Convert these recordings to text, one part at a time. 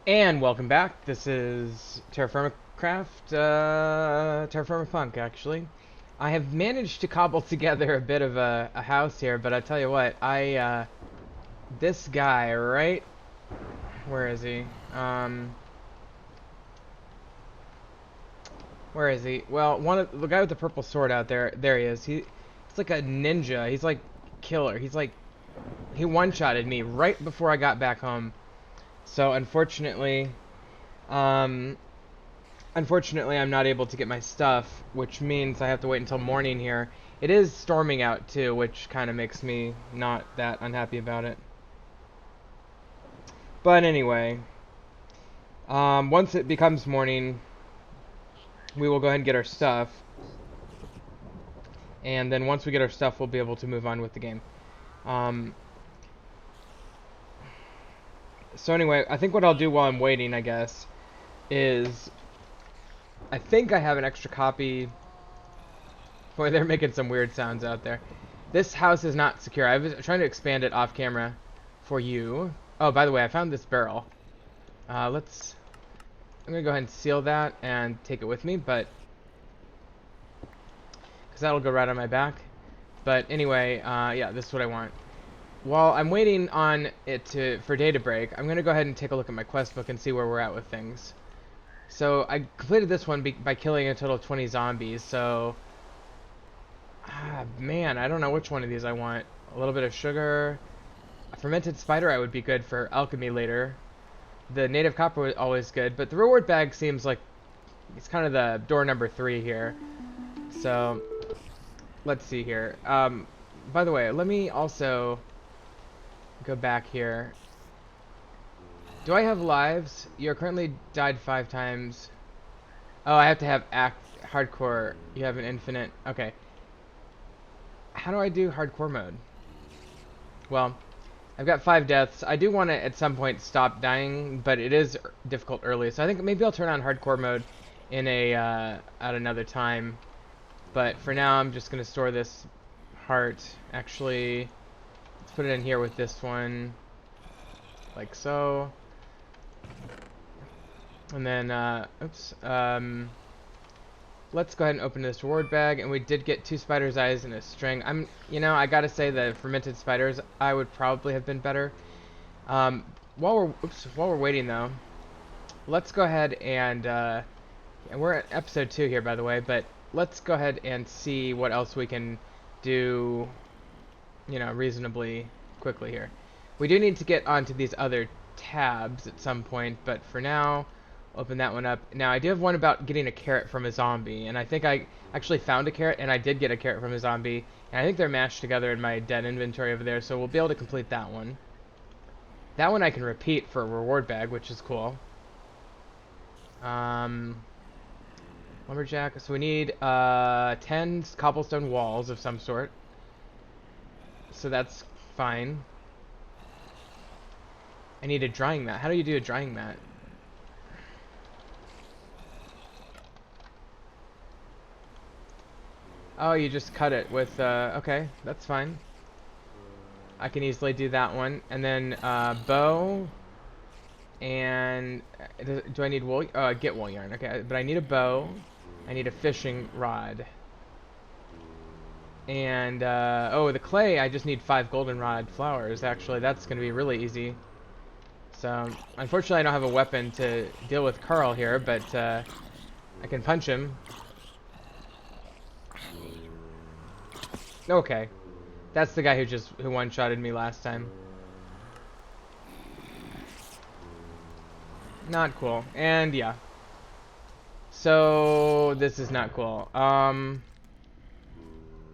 And welcome back. This is Terrafirmapunk, actually. I have managed to cobble together a bit of a house here, but I tell you what, this guy, right? Where is he? Um, where is he? Well, the guy with the purple sword out there, there he is. He's like a ninja. He's like killer. He one-shotted me right before I got back home. So, um, unfortunately, I'm not able to get my stuff, which means I have to wait until morning here. It is storming out too, which kind of makes me not that unhappy about it. But anyway, once it becomes morning, we will go ahead and get our stuff. And then once we get our stuff, we'll be able to move on with the game. Um, so anyway, I think what I'll do while I'm waiting, I guess, is I think I have an extra copy. Boy, they're making some weird sounds out there. This house is not secure. I was trying to expand it off camera for you. Oh, by the way, I found this barrel. I'm gonna go ahead and seal that and take it with me, because that'll go right on my back. But anyway, yeah, this is what I want. While I'm waiting on for day to break, I'm gonna go ahead and take a look at my quest book and see where we're at with things. So I completed this one by killing a total of 20 zombies. So man, I don't know which one of these I want. A little bit of sugar. A fermented spider eye would be good for alchemy later. The native copper was always good, but the reward bag seems like it's kind of the door number 3 here. So, let's see here. By the way, let me also go back here. Do I have lives? You're currently died 5 times. Oh, I have to have hardcore. You have an infinite. Okay. How do I do hardcore mode? Well, I've got 5 deaths. I do want to at some point stop dying, but it is difficult early. So I think maybe I'll turn on hardcore mode at another time. But for now, I'm just going to store this heart. Actually, let's put it in here with this one. Like so. And then, let's go ahead and open this reward bag. And we did get 2 spider's eyes and a string. I gotta say the fermented spiders eye would probably have been better. While we're waiting though, let's go ahead and we're at episode 2 here, by the way, but let's go ahead and see what else we can do, reasonably quickly here. We do need to get onto these other tabs at some point, but for now, open that one up. Now, I do have one about getting a carrot from a zombie, and I think I actually found a carrot, and I did get a carrot from a zombie, and I think they're mashed together in my dead inventory over there, so we'll be able to complete that one. That one I can repeat for a reward bag, which is cool. Lumberjack. So we need 10 cobblestone walls of some sort. So that's fine. I need a drying mat. How do you do a drying mat? Oh, you just cut it with, okay, that's fine. I can easily do that one. And then, bow. And, do I need wool? Get wool yarn. Okay, but I need a bow. I need a fishing rod. And, the clay, I just need 5 goldenrod flowers, actually. That's going to be really easy. So, unfortunately, I don't have a weapon to deal with Carl here, but, I can punch him. Okay. That's the guy who one-shotted me last time. Not cool. And, yeah. So, this is not cool.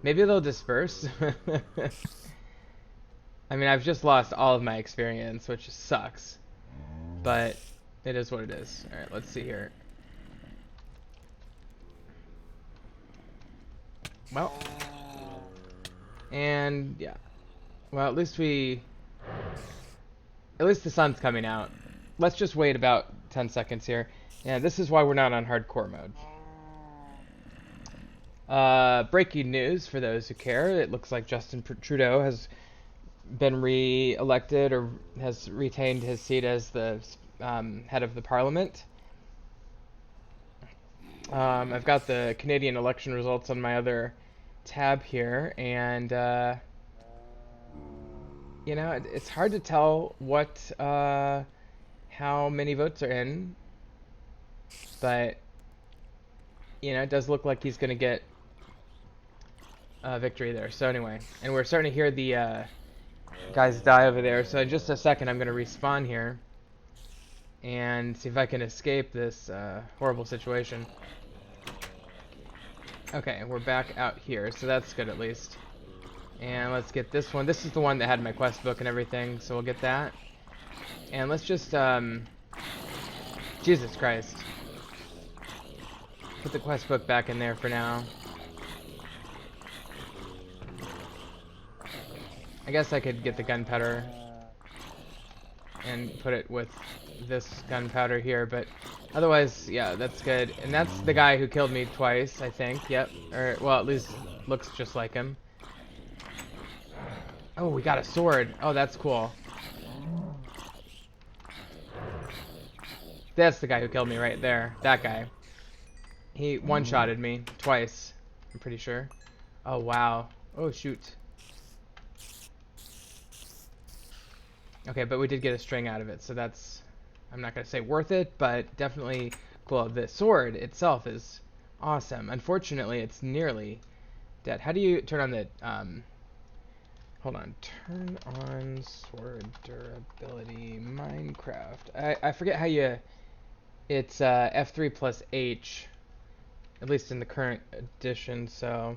Maybe they'll disperse. I mean, I've just lost all of my experience, which sucks. But it is what it is. Alright, let's see here. Well. And, yeah. Well, at least the sun's coming out. Let's just wait about 10 seconds here. Yeah, this is why we're not on hardcore mode. Breaking news for those who care. It looks like Justin Trudeau has been re-elected or has retained his seat as the head of the parliament. I've got the Canadian election results on my other tab here, and you know, it's hard to tell how many votes are in, but you know, it does look like he's gonna get a victory there. So anyway, and we're starting to hear the guys die over there. So in just a second, I'm gonna respawn here and see if I can escape this horrible situation. Okay, we're back out here, so that's good at least. And let's get this one. This is the one that had my quest book and everything, so we'll get that. And let's just, Jesus Christ. Put the quest book back in there for now. I guess I could get the gunpowder and put it with this gunpowder here, but otherwise, yeah, that's good. And that's the guy who killed me twice, I think. Yep. Or, well, at least looks just like him. Oh, we got a sword. Oh, that's cool. That's the guy who killed me right there. That guy. He one-shotted me twice, I'm pretty sure. Oh, wow. Oh, shoot. Okay, but we did get a string out of it, so that's, I'm not going to say worth it, but definitely cool. The sword itself is awesome. Unfortunately, it's nearly dead. How do you turn on the, hold on. Turn on sword durability Minecraft. I forget how you, it's F3 plus H, at least in the current edition, so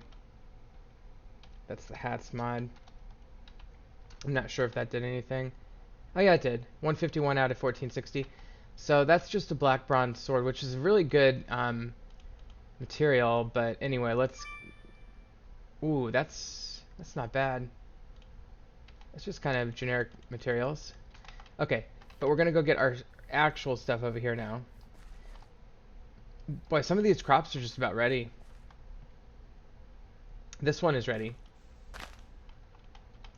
that's the hats mod. I'm not sure if that did anything. Oh yeah, it did. 151 out of 1460. So that's just a black bronze sword, which is a really good material. But anyway, let's. Ooh, that's not bad. It's just kind of generic materials. Okay, but we're gonna go get our actual stuff over here now. Boy, some of these crops are just about ready. This one is ready.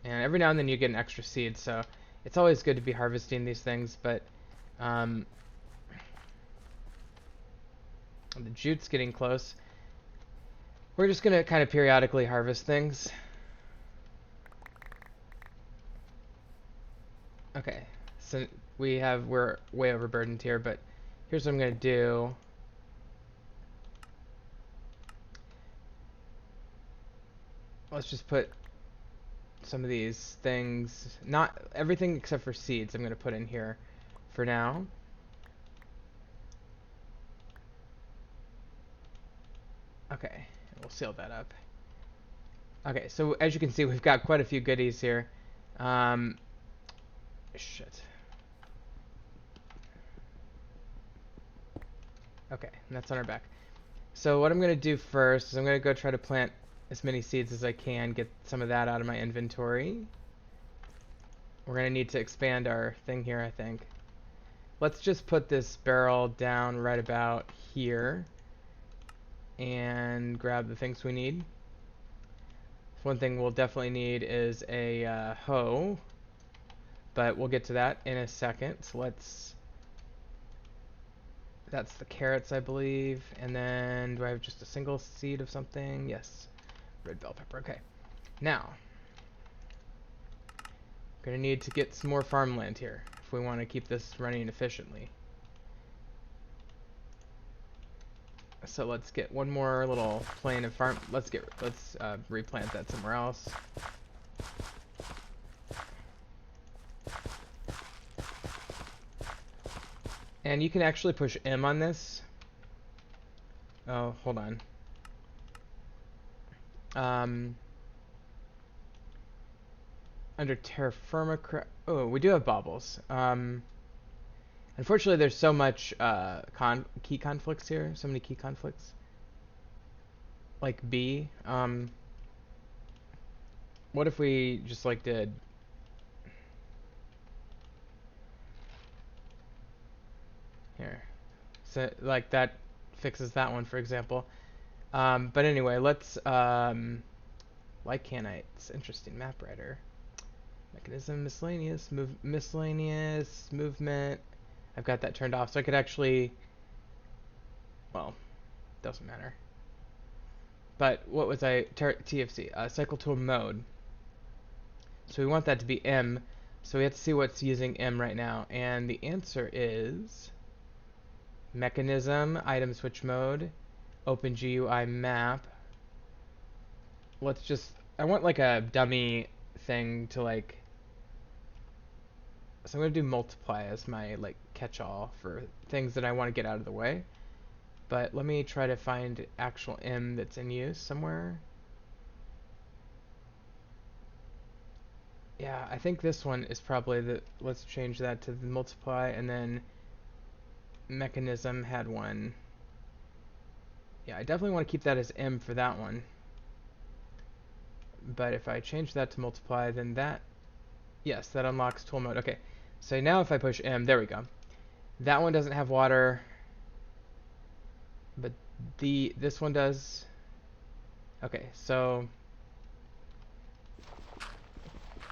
And every now and then you get an extra seed, so it's always good to be harvesting these things, but the jute's getting close. We're just going to kind of periodically harvest things. Okay, so we're way overburdened here, but here's what I'm going to do. Let's just put some of these things, not everything except for seeds, I'm going to put in here for now. Okay, we'll seal that up. Okay, so as you can see, we've got quite a few goodies here. Shit. Okay, and that's on our back. So what I'm going to do first is I'm going to go try to plant as many seeds as I can, get some of that out of my inventory. We're going to need to expand our thing here, I think. Let's just put this barrel down right about here and grab the things we need. One thing we'll definitely need is a hoe, but we'll get to that in a second. So let's, that's the carrots, I believe. And then do I have just a single seed of something? Yes. Red bell pepper. Okay. Now, we're going to need to get some more farmland here if we want to keep this running efficiently. So let's get one more little plane of farm. Let's replant that somewhere else. And you can actually push M on this. Oh, hold on. Under Terrafirmapunk. Oh, we do have baubles. Unfortunately, there's so much key conflicts here. So many key conflicts. Like B. What if we just like did? Here. So like that fixes that one, for example. But anyway, let's Lycanites. Interesting map writer. Mechanism miscellaneous movement. I've got that turned off, so I could actually, well, doesn't matter. But what was TFC? Cycle tool mode. So we want that to be M. So we have to see what's using M right now. And the answer is mechanism, item switch mode, open GUI map. Let's just, I want like a dummy thing to like, so I'm going to do multiply as my like catch-all for things that I want to get out of the way. But let me try to find actual M that's in use somewhere. Yeah, I think this one is probably the, let's change that to the multiply, and then mechanism had one. Yeah, I definitely want to keep that as M for that one. But if I change that to multiply, then that, yes, that unlocks tool mode. Okay, so now if I push M, there we go. That one doesn't have water, but this one does. Okay, so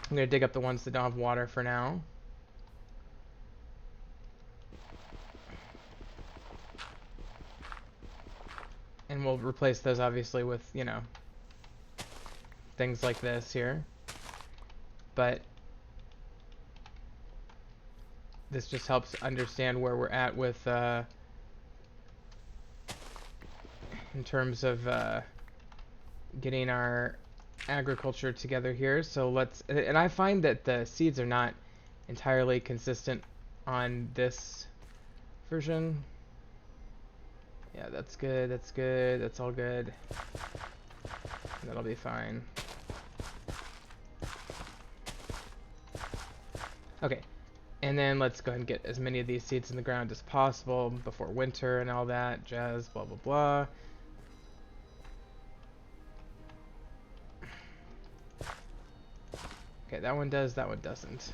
I'm going to dig up the ones that don't have water for now. And we'll replace those obviously with, you know, things like this here. But this just helps understand where we're at with, in terms of getting our agriculture together here. So let's, and I find that the seeds are not entirely consistent on this version. Yeah, that's good, that's good, that's all good. That'll be fine. Okay, and then let's go ahead and get as many of these seeds in the ground as possible before winter and all that jazz, blah blah blah. Okay, that one does, that one doesn't.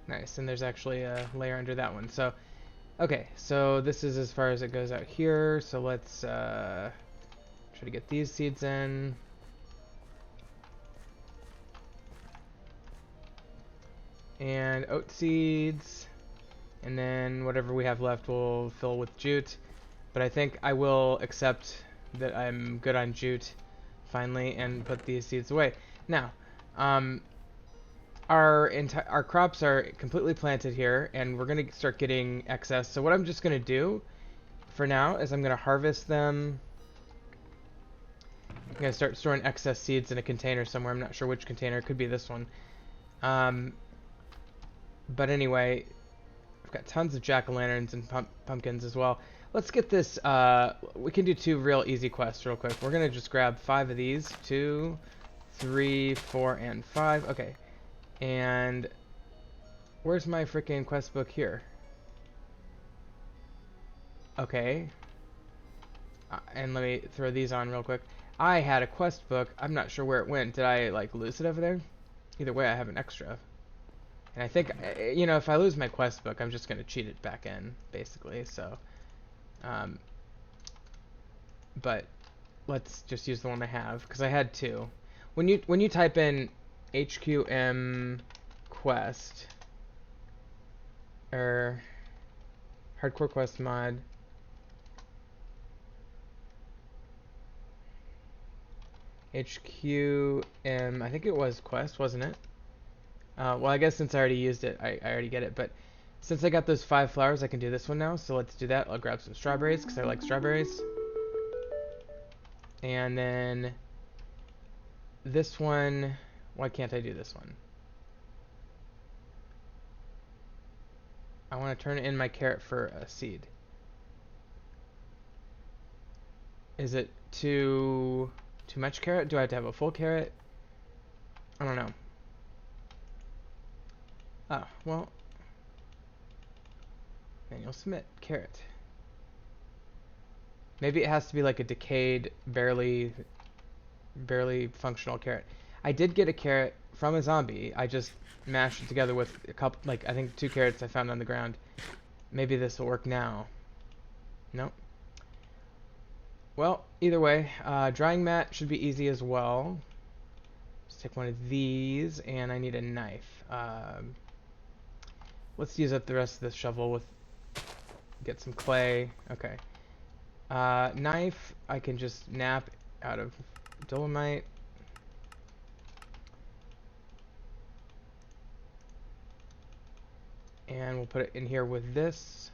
Nice, and there's actually a layer under that one. So, okay, so this is as far as it goes out here. So let's try to get these seeds in. And oat seeds. And then whatever we have left we'll fill with jute. But I think I will accept that I'm good on jute finally and put these seeds away. Now, our crops are completely planted here, and we're gonna start getting excess. So what I'm just gonna do for now is I'm gonna harvest them. I'm gonna start storing excess seeds in a container somewhere. I'm not sure which container. It could be this one. But anyway, I've got tons of jack-o'-lanterns and pumpkins as well. Let's get this, we can do 2 real easy quests real quick. We're gonna just grab 5 of these. 2, 3, 4, and 5. Okay. And where's my freaking quest book here? Okay. And let me throw these on real quick. I had a quest book. I'm not sure where it went. Did I, like, lose it over there? Either way, I have an extra. And I think, you know, if I lose my quest book, I'm just going to cheat it back in, basically. So, but let's just use the one I have, because I had 2. When you type in HQM quest, or hardcore quest mod, HQM, I think it was quest, wasn't it? Well, I guess since I already used it, I already get it, but since I got those 5 flowers, I can do this one now, so let's do that. I'll grab some strawberries, because I like strawberries. And then this one, why can't I do this one? I want to turn in my carrot for a seed. Is it too much carrot? Do I have to have a full carrot? I don't know. Oh, well, manual submit, carrot. Maybe it has to be like a decayed, barely functional carrot. I did get a carrot from a zombie. I just mashed it together with a couple, like, I think 2 carrots I found on the ground. Maybe this will work now. Nope. Well, either way, drying mat should be easy as well. Let's take one of these, and I need a knife. Let's use up the rest of this shovel with... Get some clay. Okay. Knife, I can just nap out of dolomite. And we'll put it in here with this.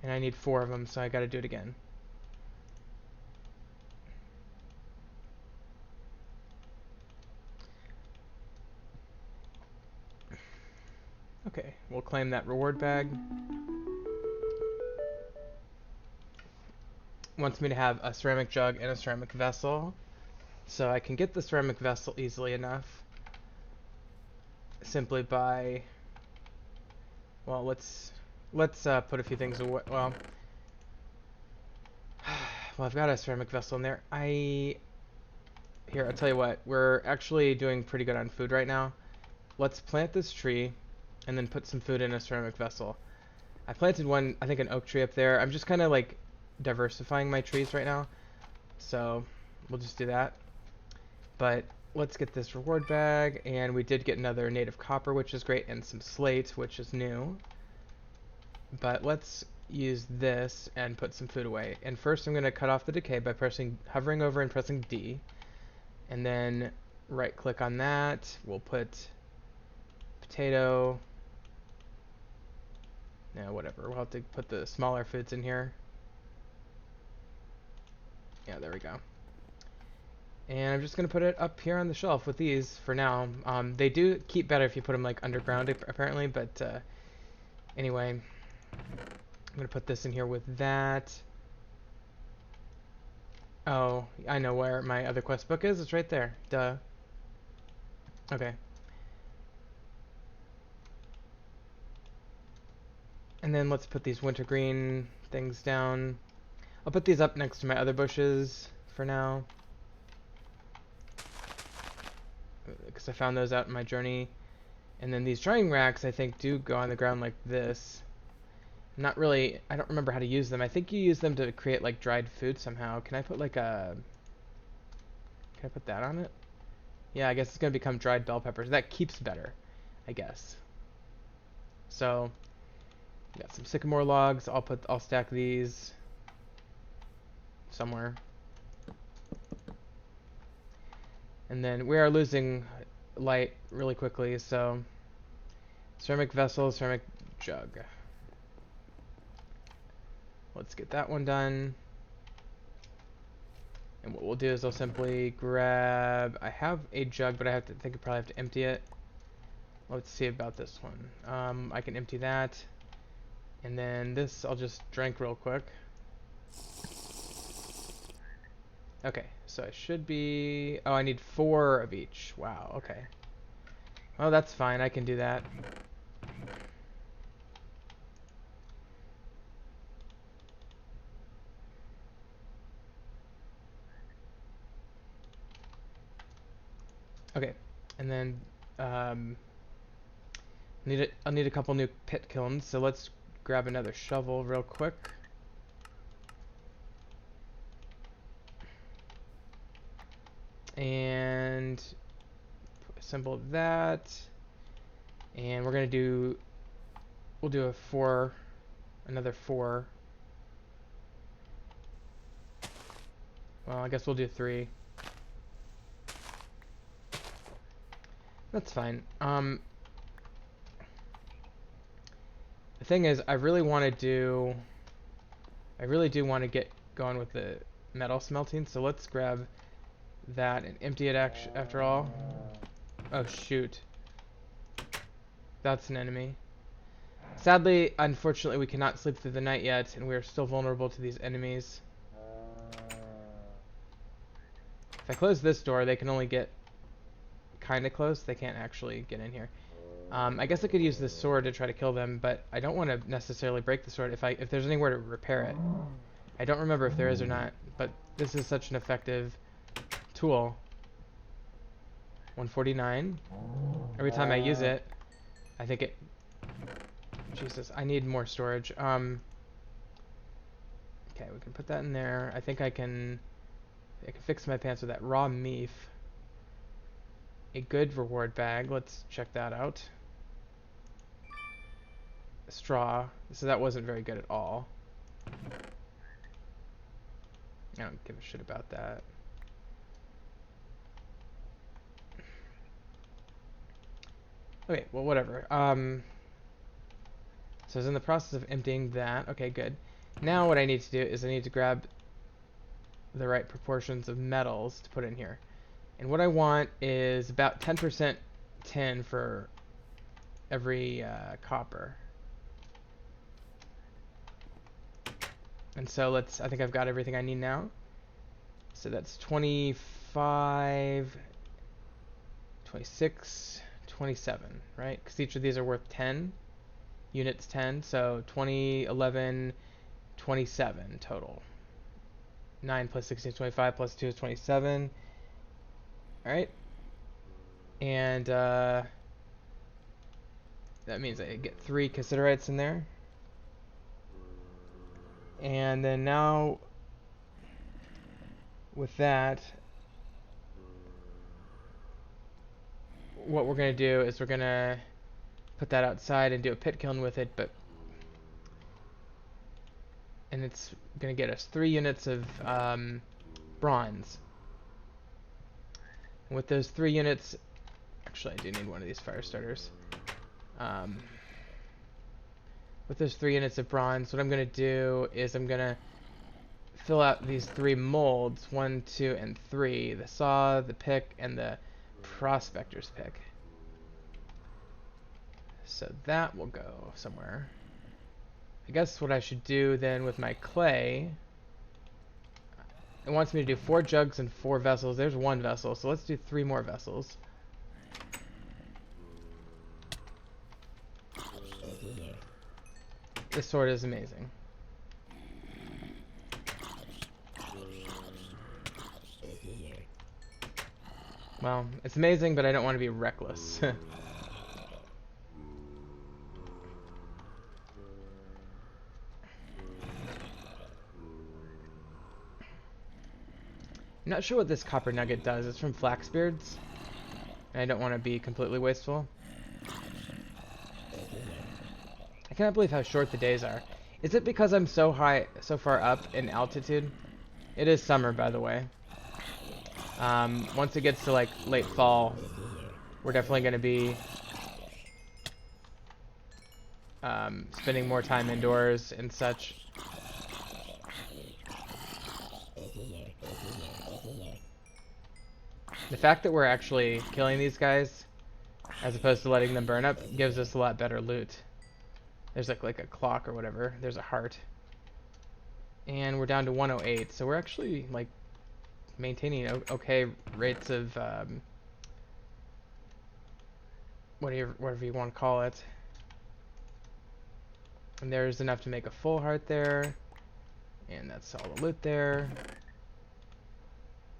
And I need 4 of them, so I gotta do it again. Okay, we'll claim that reward bag. Wants me to have a ceramic jug and a ceramic vessel. So I can get the ceramic vessel easily enough. Simply by... Well, let's put a few things away. Well, I've got a ceramic vessel in there. Here, I'll tell you what. We're actually doing pretty good on food right now. Let's plant this tree and then put some food in a ceramic vessel. I planted one, I think an oak tree up there. I'm just kind of like diversifying my trees right now. So we'll just do that. But let's get this reward bag, and we did get another native copper, which is great, and some slate, which is new. But let's use this and put some food away. And first I'm going to cut off the decay by hovering over and pressing D. And then right click on that. We'll put potato. No, whatever. We'll have to put the smaller foods in here. Yeah, there we go. And I'm just going to put it up here on the shelf with these for now. They do keep better if you put them like underground apparently, but anyway, I'm going to put this in here with that. Oh, I know where my other quest book is. It's right there. Duh. Okay. And then let's put these wintergreen things down. I'll put these up next to my other bushes for now, because I found those out in my journey. And then these drying racks, I think, do go on the ground like this. Not really, I don't remember how to use them. I think you use them to create like dried food somehow. Can I put like a... Can I put that on it? Yeah, I guess it's gonna become dried bell peppers. That keeps better, I guess. So, got some sycamore logs. I'll stack these somewhere. And then we are losing light really quickly, so ceramic vessel, ceramic jug. Let's get that one done. And what we'll do is I'll simply grab... I have a jug, but I probably have to empty it. Let's see about this one. I can empty that. And then this I'll just drink real quick. Okay, so I should be... Oh, I need 4 of each. Wow, okay. Well, that's fine. I can do that. Okay, and then I'll need a couple new pit kilns, so let's grab another shovel real quick. And assemble that. And we'll do another 4. Well, I guess we'll do 3. That's fine. The thing is, I really do want to get going with the metal smelting, so let's grab that and empty it after all. Oh shoot. That's an enemy. Sadly, unfortunately, we cannot sleep through the night yet, and we are still vulnerable to these enemies. If I close this door, they can only get kind of close. They can't actually get in here. I guess I could use this sword to try to kill them, but I don't want to necessarily break the sword if there's anywhere to repair it. I don't remember if there is or not, but this is such an effective tool. 149. Every time I use it, I think it... Jesus, I need more storage. Okay, we can put that in there. I think I can fix my pants with that raw meat. A good reward bag. Let's check that out. Straw. So that wasn't very good at all. I don't give a shit about that. Okay, well, whatever. So I was in the process of emptying that. Okay, good. Now what I need to do is I need to grab the right proportions of metals to put in here. And what I want is about 10% tin for every copper. And so I think I've got everything I need now. So that's 25, 26, 27, right? Because each of these are worth 10 units, 10. So 20, 11, 27 total. 9 plus 16 is 25, plus 2 is 27. Alright. And that means I get 3 cassitarites in there. And then now, with that, what we're going to do is we're going to put that outside and do a pit kiln with it, and it's going to get us 3 units of bronze. And with those 3 units, actually I do need one of these fire starters. With those 3 units of bronze, what I'm going to do is I'm going to fill out these 3 molds, 1, 2, and 3, the saw, the pick, and the prospector's pick. So that will go somewhere. I guess what I should do then with my clay, it wants me to do 4 jugs and 4 vessels. There's 1 vessel, so let's do 3 more vessels. This sword is amazing. Well, it's amazing, but I don't want to be reckless. I'm not sure what this copper nugget does. It's from Flaxbeards, and I don't want to be completely wasteful. I cannot believe how short the days are. Is it because I'm so far up in altitude? It is summer, by the way. Once it gets to like late fall, we're definitely going to be spending more time indoors and such. The fact that we're actually killing these guys, as opposed to letting them burn up, gives us a lot better loot. There's like a clock or whatever. There's a heart. And we're down to 108, so we're actually like maintaining okay rates of whatever you want to call it. And there's enough to make a full heart there. And that's all the loot there.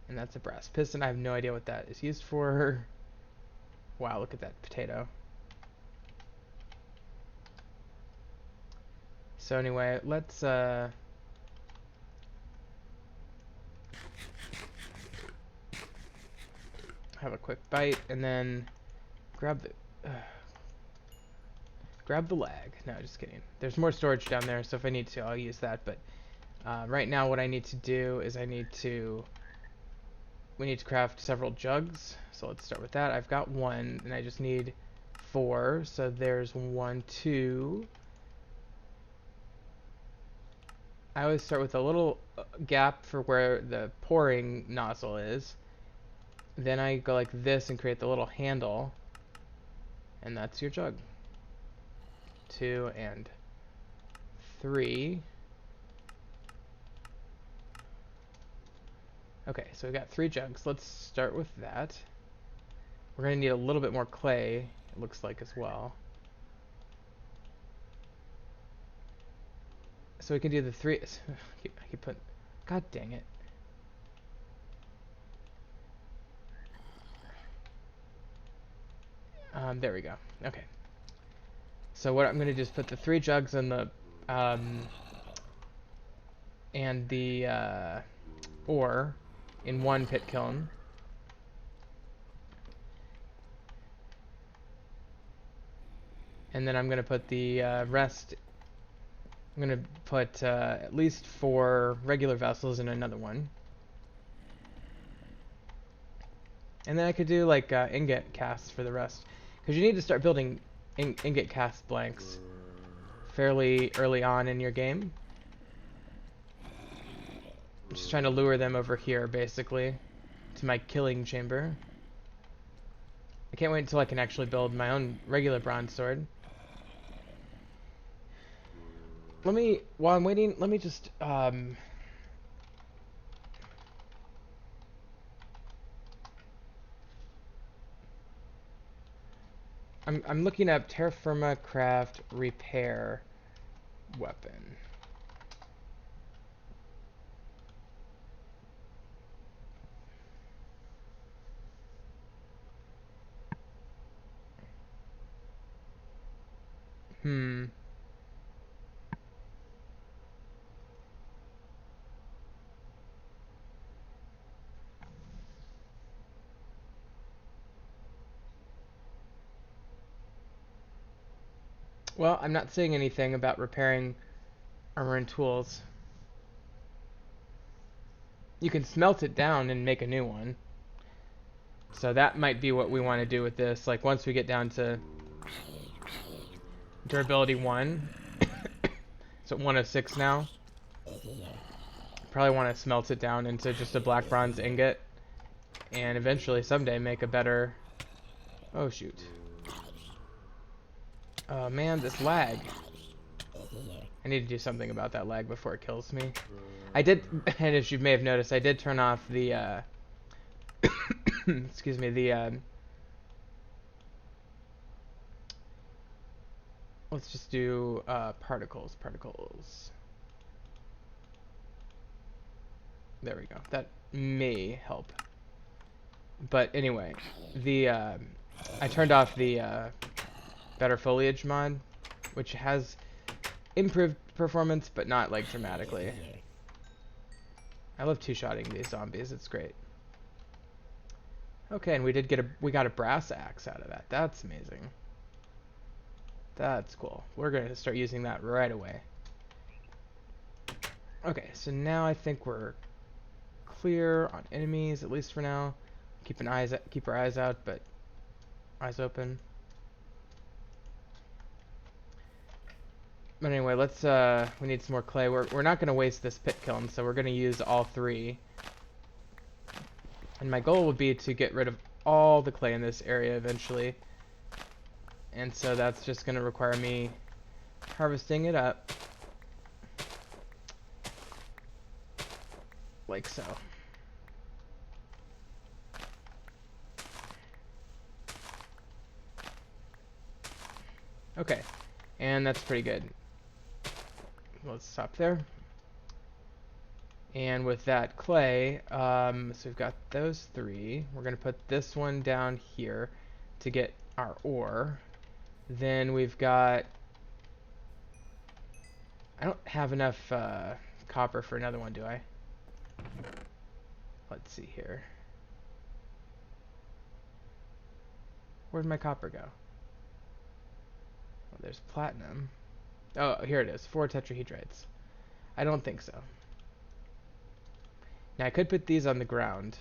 And that's a brass piston. I have no idea what that is used for. Wow, look at that potato. So anyway, let's have a quick bite and then grab the lag. No, just kidding. There's more storage down there, so if I need to, I'll use that. But right now, what I need to do is we need to craft several jugs. So let's start with that. I've got 1, and I just need 4. So there's 1, 2. I always start with a little gap for where the pouring nozzle is. Then I go like this and create the little handle. And that's your jug. 2 and 3. Okay, so we've got 3 jugs. Let's start with that. We're going to need a little bit more clay, it looks like, as well. So we can do the 3... I keep putting... God dang it. There we go. Okay. So what I'm going to do is put the 3 jugs in the and the ore in one pit kiln. And then I'm going to put the rest. I'm going to put at least 4 regular vessels in another one. And then I could do like ingot casts for the rest. Because you need to start building ingot cast blanks fairly early on in your game. I'm just trying to lure them over here, basically, to my killing chamber. I can't wait until I can actually build my own regular bronze sword. While I'm waiting, let me just, I'm looking up Terrafirmacraft repair weapon. Well, I'm not seeing anything about repairing armor and tools. You can smelt it down and make a new one. So that might be what we want to do with this. Like once we get down to durability 1, so 106 now, probably want to smelt it down into just a black bronze ingot, and eventually someday make a better... Oh shoot. Oh man, this lag. I need to do something about that lag before it kills me. I did, and as you may have noticed, I did turn off the, excuse me, the, let's just do, particles. There we go. That may help. But anyway, the, I turned off the, better foliage mod, which has improved performance, but not, like, dramatically. I love two-shotting these zombies. It's great. Okay, and we got a brass axe out of that. That's amazing. That's cool. We're going to start using that right away. Okay, so now I think we're clear on enemies, at least for now. Keep our eyes out, but eyes open. But anyway, let's we need some more clay. We're not going to waste this pit kiln, so we're going to use all 3. And my goal would be to get rid of all the clay in this area eventually. And so that's just going to require me harvesting it up. Like so. Okay, and that's pretty good. Let's stop there. And with that clay, so we've got those 3. We're going to put this one down here to get our ore. Then we've got... I don't have enough copper for another one, do I? Let's see here. Where'd my copper go? Oh, there's platinum. Oh, here it is. 4 tetrahedrites. I don't think so. Now, I could put these on the ground,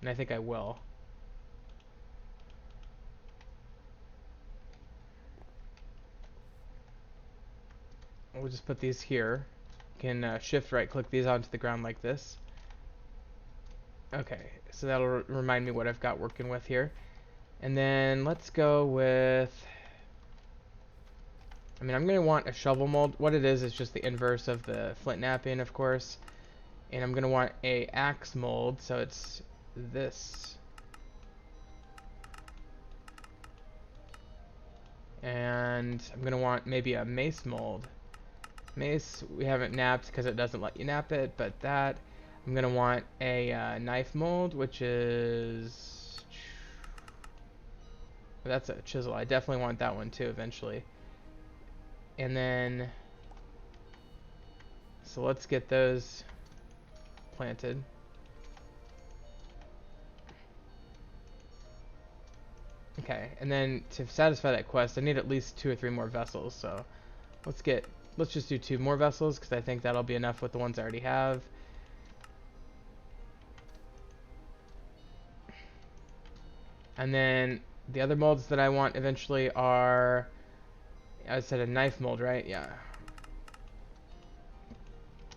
and I think I will. We'll just put these here. You can shift right click these onto the ground like this. Okay, so that'll remind me what I've got working with here. And then let's go with... I mean, I'm going to want a shovel mold. What it is just the inverse of the flint knapping, of course. And I'm going to want a axe mold, so it's this. And I'm going to want maybe a mace mold. Mace, we haven't napped because it doesn't let you nap it, but that. I'm going to want a knife mold, which is... That's a chisel. I definitely want that one too, eventually. And then So let's get those planted. Okay, and then to satisfy that quest, I need at least 2 or 3 more vessels. So let's just do 2 more vessels because I think that'll be enough with the ones I already have. And then the other molds that I want eventually are, I said a knife mold, right? Yeah.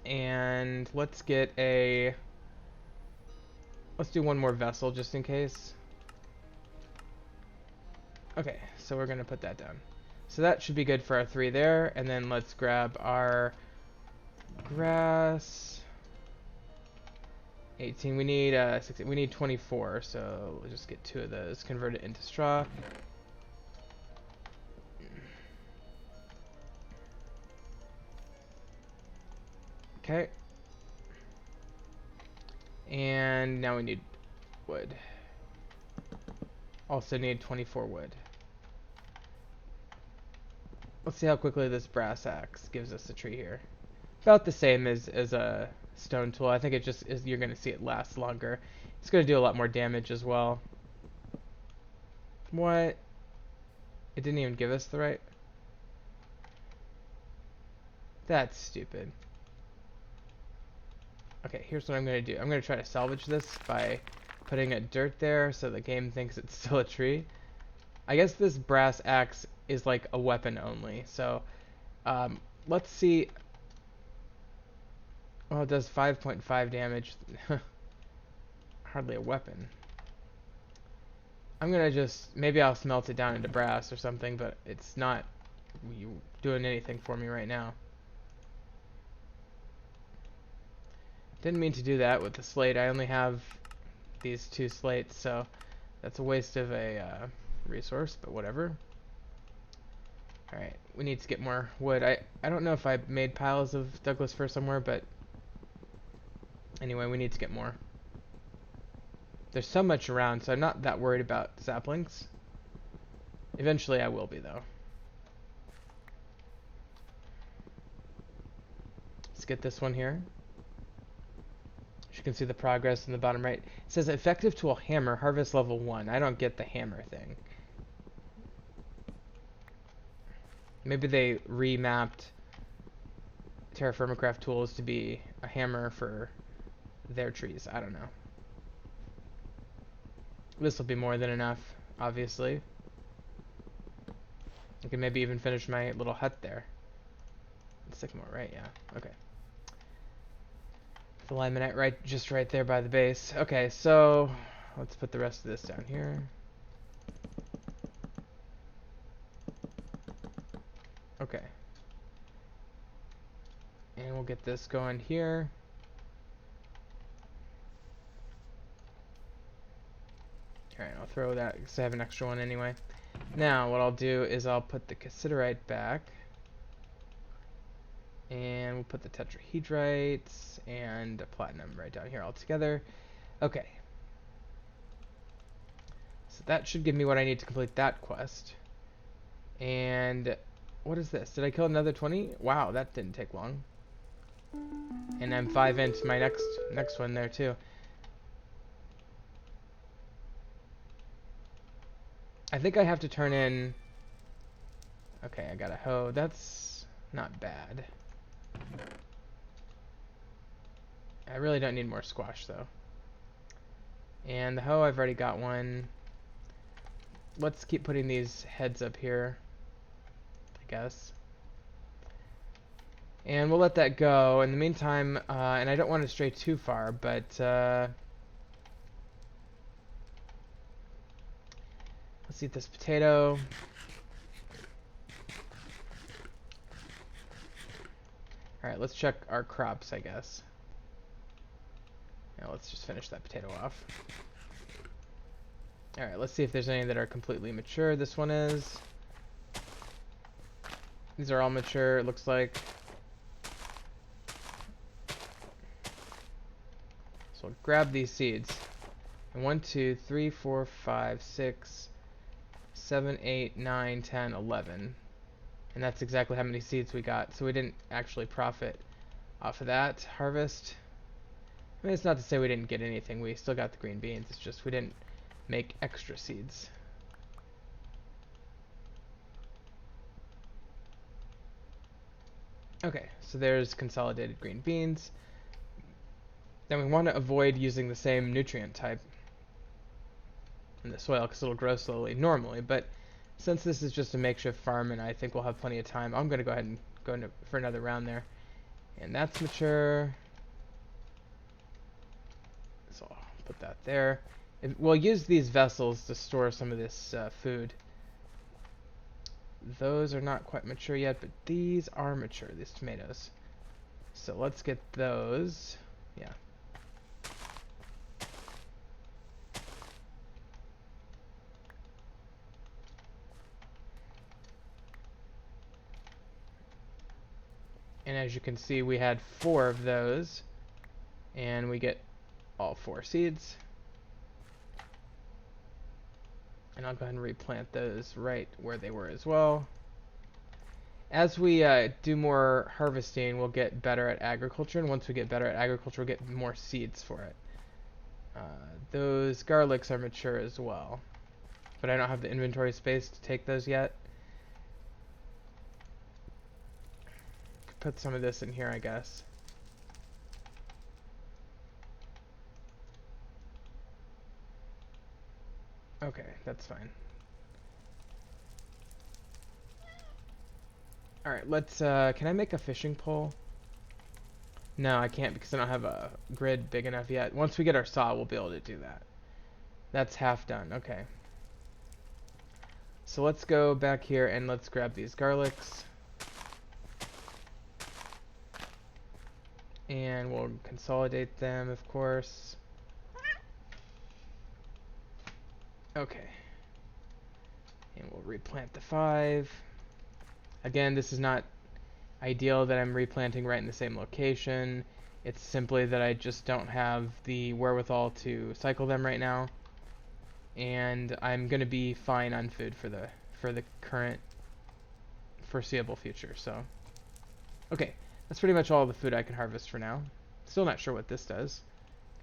And let's do 1 more vessel just in case. Okay, so we're gonna put that down. So that should be good for our 3 there, and then let's grab our grass. 18. We need 16. We need 24. So we'll just get 2 of those, convert it into straw. Okay. And now we need wood. Also need 24 wood. Let's see how quickly this brass axe gives us a tree here. About the same as a stone tool. I think it just is, you're going to see it last longer. It's going to do a lot more damage as well. What? It didn't even give us the right... That's stupid. Okay, here's what I'm going to do. I'm going to try to salvage this by putting a dirt there so the game thinks it's still a tree. I guess this brass axe is like a weapon only. So let's see. Well, it does 5.5 damage. Hardly a weapon. I'm going to just, maybe I'll smelt it down into brass or something, but it's not doing anything for me right now. Didn't mean to do that with the slate. I only have these 2 slates, so that's a waste of a resource, but whatever. Alright, we need to get more wood. I don't know if I made piles of Douglas fir somewhere, but anyway, we need to get more. There's so much around, so I'm not that worried about saplings. Eventually I will be, though. Let's get this one here. You can see the progress in the bottom right. It says effective tool hammer, harvest level 1. I don't get the hammer thing. Maybe they remapped Terrafirmacraft tools to be a hammer for their trees. I don't know. This will be more than enough, obviously. I can maybe even finish my little hut there. Sycamore, right? Yeah. Okay. The limonite just right there by the base. Okay, so let's put the rest of this down here. Okay. And we'll get this going here. Alright, I'll throw that because I have an extra one anyway. Now, what I'll do is I'll put the cassiterite back. And we'll put the tetrahedrites and the platinum right down here all together. Okay. So that should give me what I need to complete that quest. And what is this? Did I kill another 20? Wow, that didn't take long. And I'm 5 into my next one there too. I think I have to turn in... Okay, I got a hoe. That's not bad. I really don't need more squash though. And the hoe, I've already got one. Let's keep putting these heads up here, I guess. And we'll let that go. In the meantime, and I don't want to stray too far, but let's eat this potato. Alright, let's check our crops, I guess. Now let's just finish that potato off. Alright, let's see if there's any that are completely mature. This one is. These are all mature, it looks like. So we'll grab these seeds. And 1, 2, 3, 4, 5, 6, 7, 8, 9, 10, 11. And that's exactly how many seeds we got. So we didn't actually profit off of that harvest. I mean, it's not to say we didn't get anything. We still got the green beans. It's just we didn't make extra seeds. Okay, so there's consolidated green beans. Then we want to avoid using the same nutrient type in the soil because it'll grow slowly normally. But since this is just a makeshift farm and I think we'll have plenty of time, I'm going to go ahead and go for another round there. And that's mature. So I'll put that there. We'll use these vessels to store some of this food. Those are not quite mature yet, but these are mature, these tomatoes. So let's get those. Yeah. And as you can see, we had 4 of those. And we get all 4 seeds. And I'll go ahead and replant those right where they were as well. As we do more harvesting, we'll get better at agriculture, and once we get better at agriculture, we'll get more seeds for it. Those garlics are mature as well, but I don't have the inventory space to take those yet. Could put some of this in here, I guess. Okay, that's fine. Alright, let's, can I make a fishing pole? No, I can't because I don't have a grid big enough yet. Once we get our saw, we'll be able to do that. That's half done, okay. So let's go back here and let's grab these garlics. And we'll consolidate them, of course. Okay. And we'll replant the 5. Again, this is not ideal that I'm replanting right in the same location. It's simply that I just don't have the wherewithal to cycle them right now. And I'm going to be fine on food for the current foreseeable future. So, okay, that's pretty much all the food I can harvest for now. Still not sure what this does.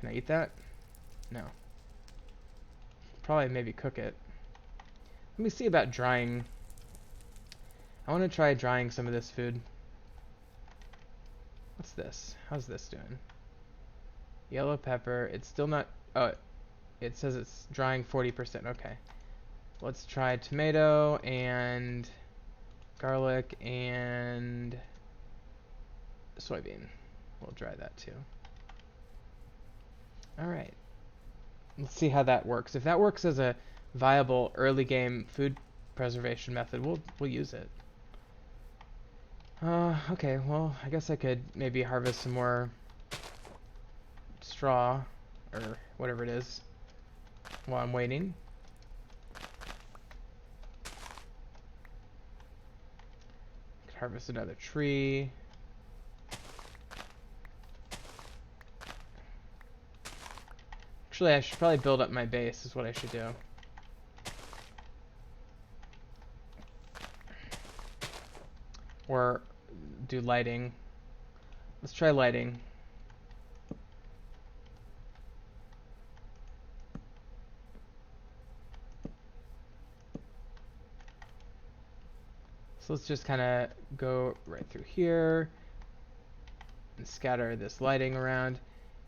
Can I eat that? No. Probably maybe cook it. Let me see about drying. I want to try drying some of this food. What's this? How's this doing? Yellow pepper. It's still not... Oh, it says it's drying 40%. Okay. Let's try tomato and garlic and soybean. We'll dry that too. Alright. Let's see how that works. If that works as a viable early game food preservation method, we'll use it. Okay, well, I guess I could maybe harvest some more straw, or whatever it is, while I'm waiting. Could harvest another tree. Actually, I should probably build up my base, is what I should do. Or do lighting. Let's try lighting. So let's just kind of go right through here and scatter this lighting around.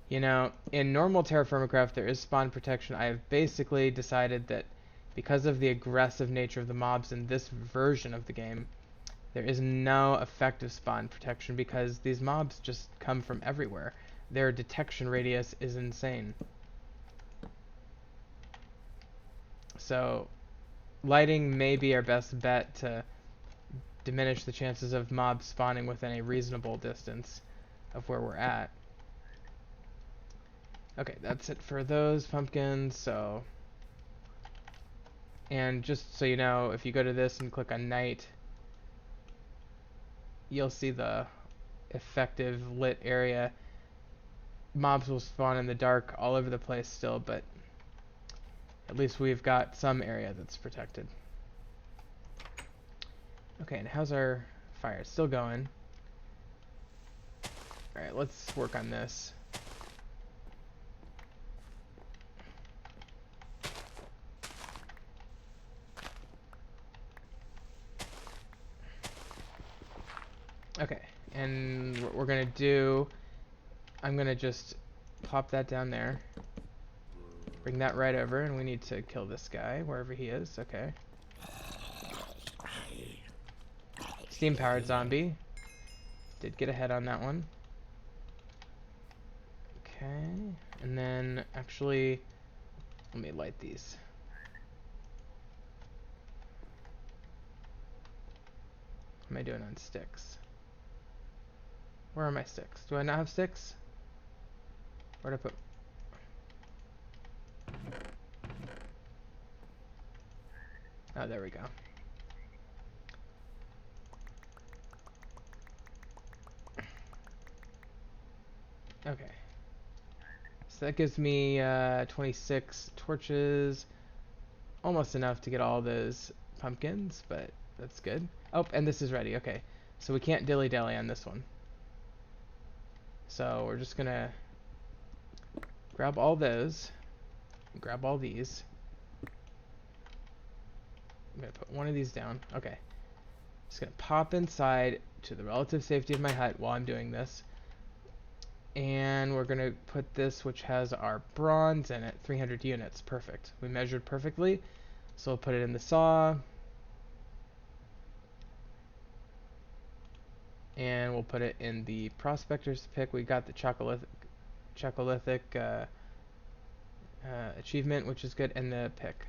You know, in normal Terrafirmacraft there is spawn protection. I have basically decided that because of the aggressive nature of the mobs in this version of the game, there is no effective spawn protection because these mobs just come from everywhere. Their detection radius is insane. So, lighting may be our best bet to diminish the chances of mobs spawning within a reasonable distance of where we're at. Okay, that's it for those pumpkins, so... And just so you know, if you go to this and click on night, you'll see the effective lit area. Mobs will spawn in the dark all over the place still, but at least we've got some area that's protected. Okay, and how's our fire? It's still going. Alright, let's work on this. Okay, and what we're gonna do, I'm gonna just pop that down there. Bring that right over, and we need to kill this guy, wherever he is. Okay. Steam-powered zombie. Did get ahead on that one. Okay, and then, actually, let me light these. What am I doing on sticks? Where are my sticks? Do I not have sticks? Where'd I put... Oh, there we go. Okay. So that gives me 26 torches. Almost enough to get all those pumpkins, but that's good. Oh, and this is ready. Okay. So we can't dilly-dally on this one. So we're just gonna grab all those. Grab all these. I'm gonna put one of these down. Okay. Just gonna pop inside to the relative safety of my hut while I'm doing this. And we're gonna put this, which has our bronze in it, 300 units. Perfect. We measured perfectly. So we'll put it in the saw. And we'll put it in the prospector's pick. We got the Chalcolithic achievement, which is good, and the pick.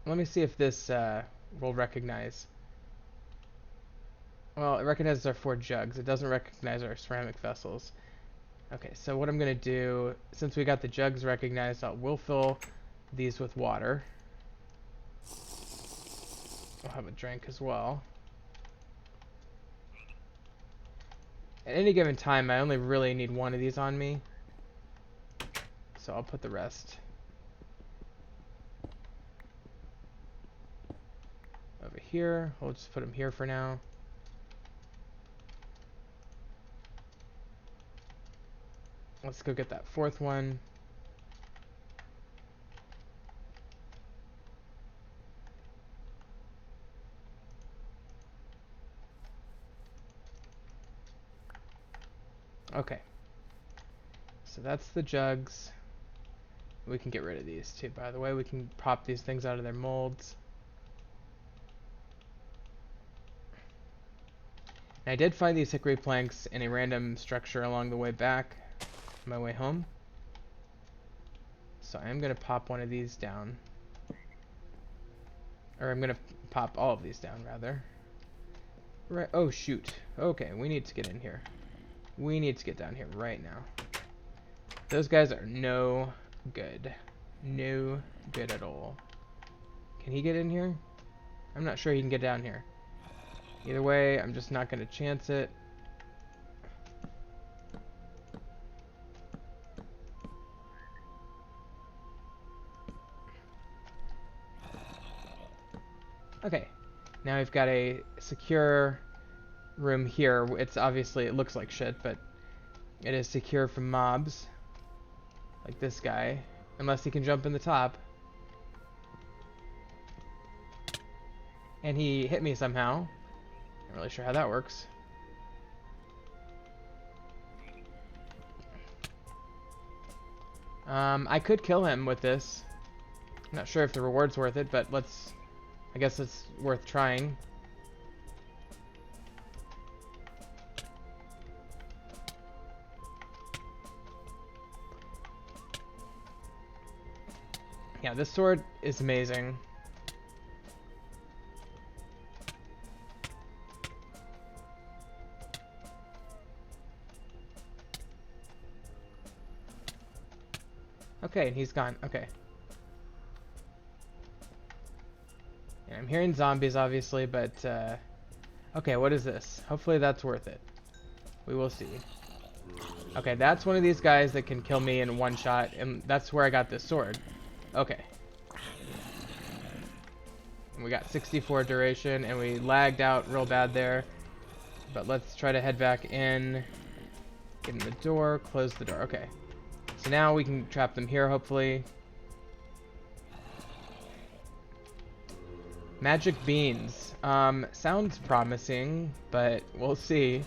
Let me see if this will recognize. Well, it recognizes our 4 jugs. It doesn't recognize our ceramic vessels. Okay, so what I'm going to do, since we got the jugs recognized, we'll fill these with water. I'll have a drink as well. At any given time, I only really need one of these on me. So I'll put the rest over here. We'll just put them here for now. Let's go get that 4th one. Okay. So that's the jugs. We can get rid of these too, by the way. We can pop these things out of their molds. And I did find these hickory planks in a random structure along the way back, on my way home. So I'm going to pop one of these down. Or I'm going to pop all of these down, rather. Right. Oh, shoot. Okay, we need to get in here. We need to get down here right now. Those guys are no good. No good at all. Can he get in here? I'm not sure he can get down here. Either way, I'm just not going to chance it. Okay. Now we've got a secure room here. It's obviously, it looks like shit, but it is secure from mobs. Like this guy. Unless he can jump in the top. And he hit me somehow. Not really sure how that works. I could kill him with this. I'm not sure if the reward's worth it, but let's... I guess it's worth trying. Yeah, this sword is amazing. Okay, and he's gone. Okay. Yeah, I'm hearing zombies, obviously, but... okay, what is this? Hopefully that's worth it. We will see. Okay, that's one of these guys that can kill me in one shot, and that's where I got this sword. Okay. And we got 64 duration, and we lagged out real bad there. But let's try to head back in. Get in the door, close the door. Okay. So now we can trap them here, hopefully. Magic beans. Sounds promising, but we'll see.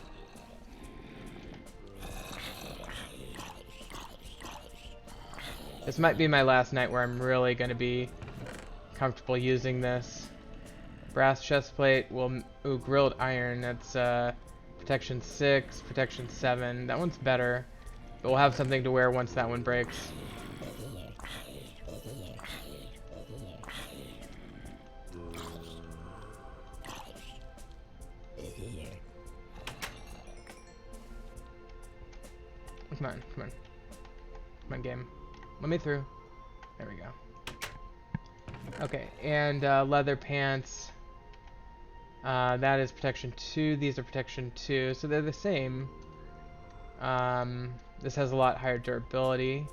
This might be my last night where I'm really going to be comfortable using this. Brass chestplate. Well, ooh, grilled iron. That's protection 6, protection 7. That one's better, but we'll have something to wear once that one breaks. Come on, come on. Come on, game. Let me through. There we go. Okay, and leather pants. That is protection 2. These are protection 2, so they're the same. This has a lot higher durability.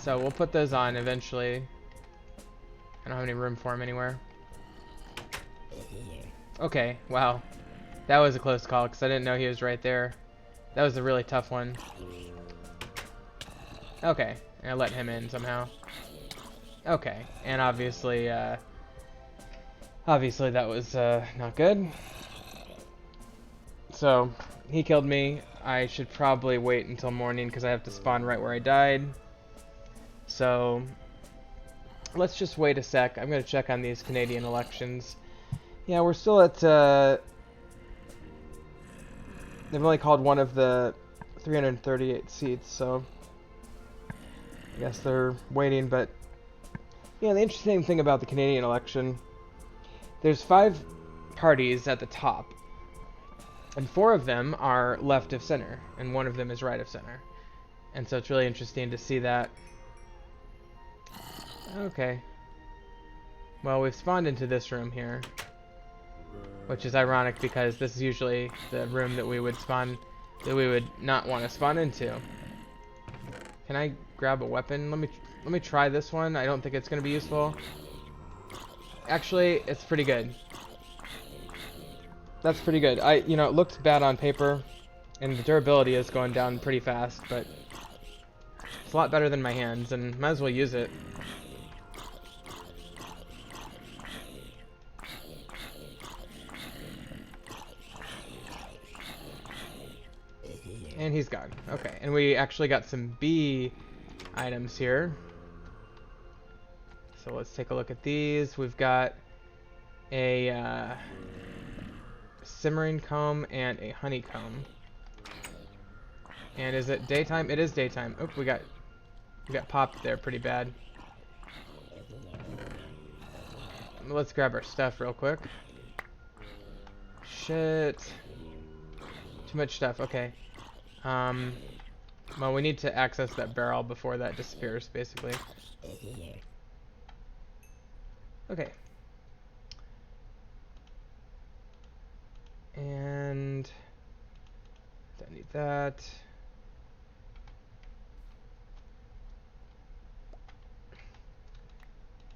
So we'll put those on eventually. I don't have any room for them anywhere. Okay, wow. That was a close call because I didn't know he was right there. That was a really tough one. Okay, and I let him in somehow. Okay, and obviously that was not good. So, he killed me. I should probably wait until morning because I have to spawn right where I died. So, let's just wait a sec. I'm going to check on these Canadian elections. Yeah, we're still at... they've only called one of the 338 seats, so... I guess they're waiting, but... Yeah, the interesting thing about the Canadian election... There's 5 parties at the top. And 4 of them are left of center, and 1 of them is right of center. And so it's really interesting to see that. Okay. Well, we've spawned into this room here. Which is ironic because this is usually the room that we would not want to spawn into. Can I grab a weapon? Let me try this one. I don't think it's going to be useful. Actually, it's pretty good. That's pretty good. You know, it looked bad on paper, and the durability is going down pretty fast, but it's a lot better than my hands, and might as well use it. And he's gone. Okay, and we actually got some B items here. So let's take a look at these. We've got a simmering comb and a honeycomb. And is it daytime? It is daytime. Oh, we got popped there pretty bad. Let's grab our stuff real quick. Shit. Too much stuff. Okay. Well, we need to access that barrel before that disappears, basically. Okay. And don't need that.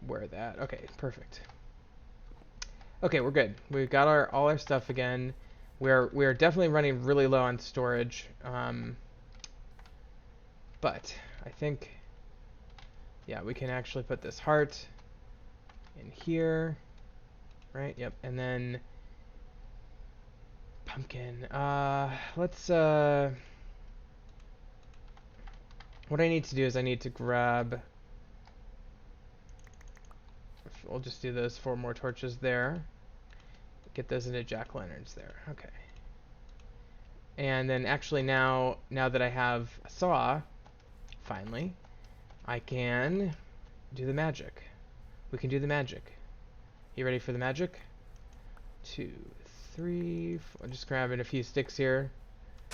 Wear that. Okay, perfect. Okay, we're good. We've got all our stuff again. We're definitely running really low on storage. But I think, yeah, we can actually put this heart in here, right? Yep, and then pumpkin. Let's what I need to do is I need to grab. We'll just do those 4 more torches there. Get those into jack-o'-lanterns there. Okay. And then actually now that I have a saw, finally, I can do the magic. We can do the magic. You ready for the magic? 2, 3, 4. Just grabbing a few sticks here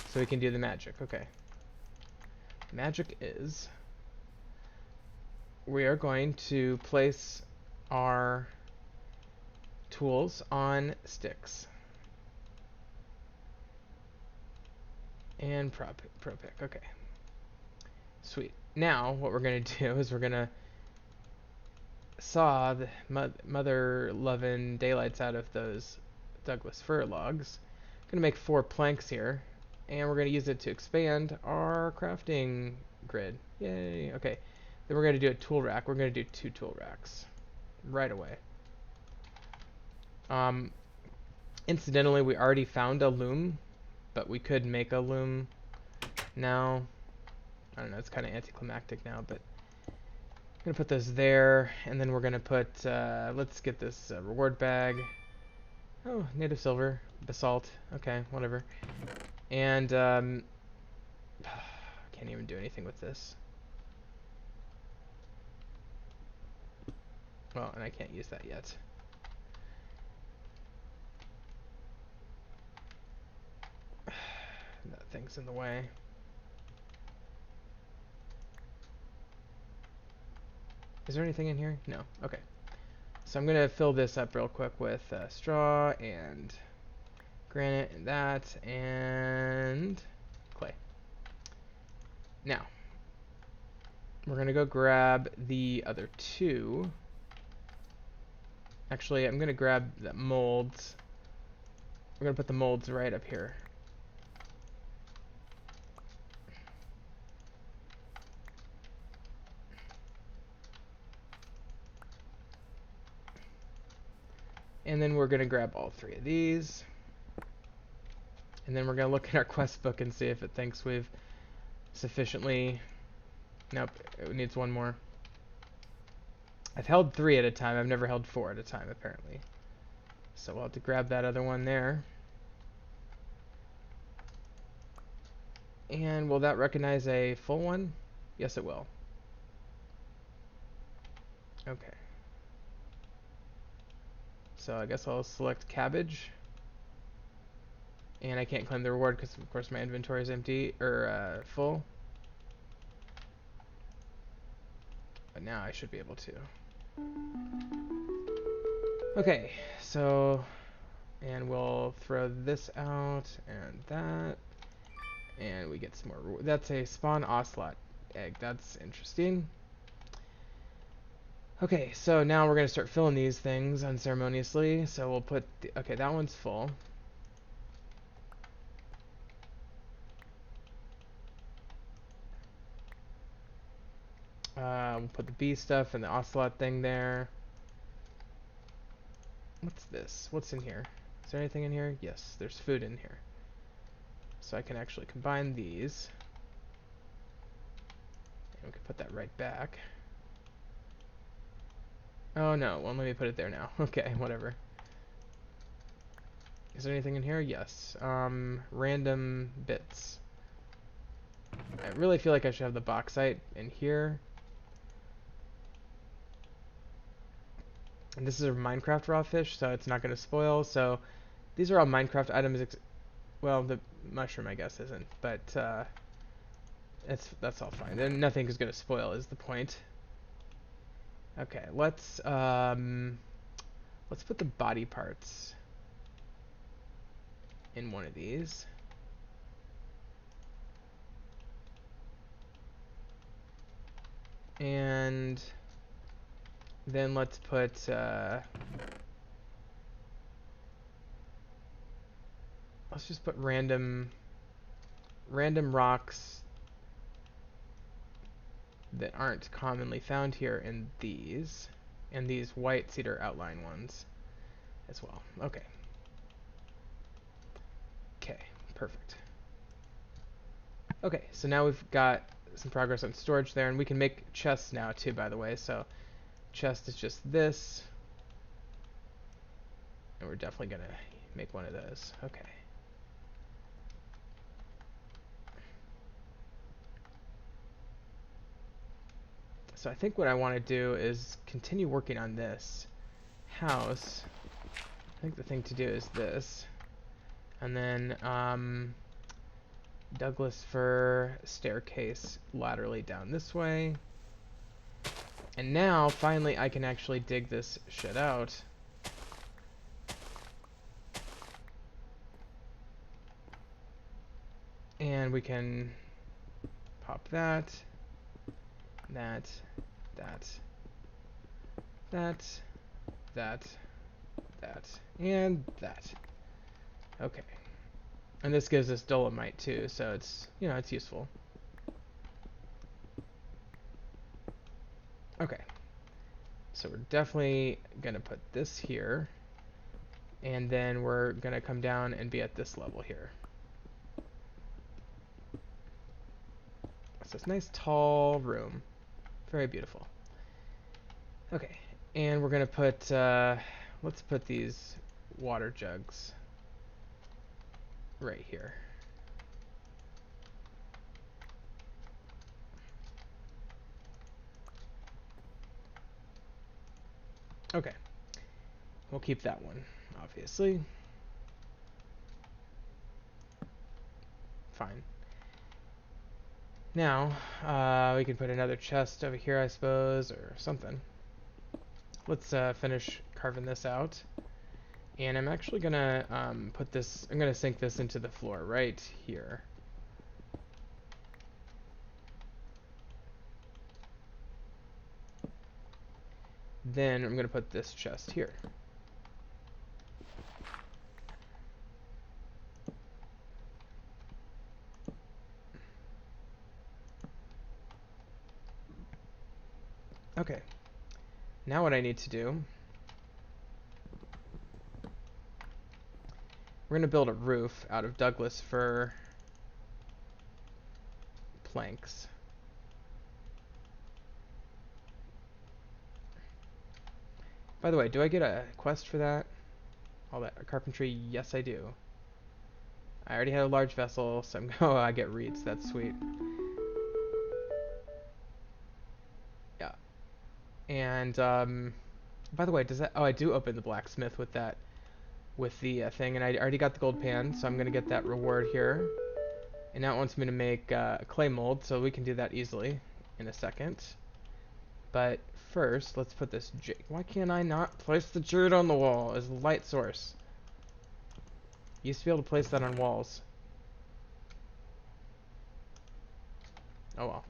so we can do the magic. Okay. Magic is we are going to place our tools on sticks. And pro pick. Okay. Sweet. Now what we're going to do is we're going to saw the mother loving daylights out of those Douglas fir logs. Gonna make 4 planks here, and we're gonna use it to expand our crafting grid. Yay! Okay, then we're gonna do a tool rack. We're gonna do 2 tool racks right away. Um, Incidentally, we already found a loom, but we could make a loom now. I don't know, it's kind of anticlimactic now, but I'm gonna put those there, and then we're gonna put, let's get this reward bag. Oh, native silver, basalt, okay, whatever. And, can't even do anything with this. Well, and I can't use that yet. That thing's in the way. Is there anything in here? No. Okay. So I'm gonna fill this up real quick with straw and granite and that and clay. Now we're gonna go grab the other 2. Actually, I'm gonna grab the molds. We're gonna put the molds right up here. And then we're gonna grab all 3 of these. And then we're gonna look at our quest book and see if it thinks we've sufficiently... Nope, it needs 1 more. I've held 3 at a time. I've never held 4 at a time, apparently. So we'll have to grab that other one there. And will that recognize a full one? Yes, it will. Okay. So I guess I'll select cabbage. And I can't claim the reward because, of course, my inventory is empty, or full. But now I should be able to. Okay, so... And we'll throw this out, and that. And we get some more. That's a spawn ocelot egg. That's interesting. Okay, so now we're going to start filling these things unceremoniously. So we'll put... okay, that one's full. We'll put the bee stuff and the ocelot thing there. What's this? What's in here? Is there anything in here? Yes, there's food in here. So I can actually combine these. And we can put that right back. Oh no, well let me put it there now. Okay, whatever. Is there anything in here? Yes. Random bits. I really feel like I should have the bauxite in here. And this is a Minecraft raw fish, so it's not going to spoil. So these are all Minecraft items. Well, the mushroom I guess isn't, but that's all fine. Then nothing is going to spoil is the point. Okay, let's put the body parts in one of these. And then let's put let's just put random rocks that aren't commonly found here in these, and these white cedar outline ones as well. Okay. Okay, perfect. Okay, so now we've got some progress on storage there, and we can make chests now too, by the way. So chest is just this, and we're definitely gonna make one of those. Okay. So I think what I want to do is continue working on this house. I think the thing to do is this, and then Douglas fir staircase laterally down this way. And now, finally, I can actually dig this shit out. And we can pop that, that, that, that, and that. Okay. And this gives us dolomite too, so it's, you know, it's useful. Okay. So we're definitely going to put this here. And then we're going to come down and be at this level here. It's this nice tall room. Very beautiful. Okay. And we're going to put, let's put these water jugs right here. Okay. We'll keep that one, obviously. Fine. Now, we can put another chest over here, I suppose, or something. Let's finish carving this out. And I'm actually gonna put this, I'm gonna sink this into the floor right here. Then I'm gonna put this chest here. Okay. Now what I need to do, we're gonna build a roof out of Douglas fir planks. By the way, do I get a quest for that? All that carpentry? Yes, I do. I already had a large vessel, so oh, I get reeds. That's sweet. Yeah. And by the way, does that? Oh, I do open the blacksmith with that, with the thing, and I already got the gold pan, so I'm gonna get that reward here. And now it wants me to make a clay mold, so we can do that easily in a second. But first, let's put this jade. Why can't I not place the jade on the wall as a light source? Used to be able to place that on walls. Oh well.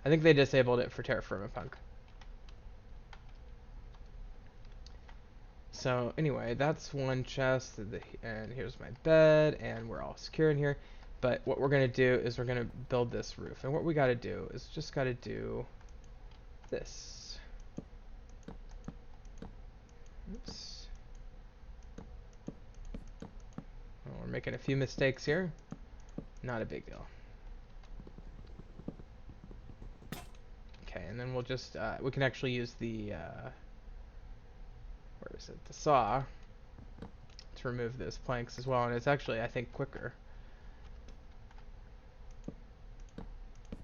I think they disabled it for Terrafirmapunk. So anyway, that's one chest, and here's my bed, and we're all secure in here. But what we're gonna do is we're gonna build this roof, and what we gotta do is just gotta do this. Oops. Well, we're making a few mistakes here. Not a big deal. Okay, and then we'll just, we can actually use the, where is it? The saw to remove those planks as well, and it's actually, I think, quicker.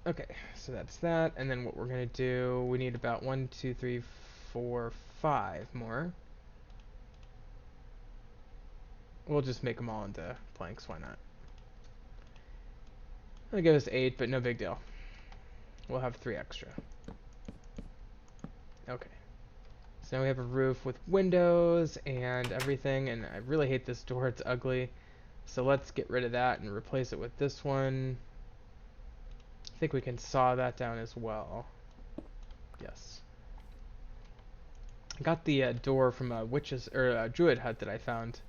Okay, so that's that, and then what we're gonna do, we need about 1, 2, 3, 4, 5 more. We'll just make them all into planks, why not? That'll give us 8, but no big deal. We'll have 3 extra. Okay. So now we have a roof with windows and everything, and I really hate this door, it's ugly. So let's get rid of that and replace it with this one. I think we can saw that down as well. Yes. I got the door from a witch's or a druid hut that I found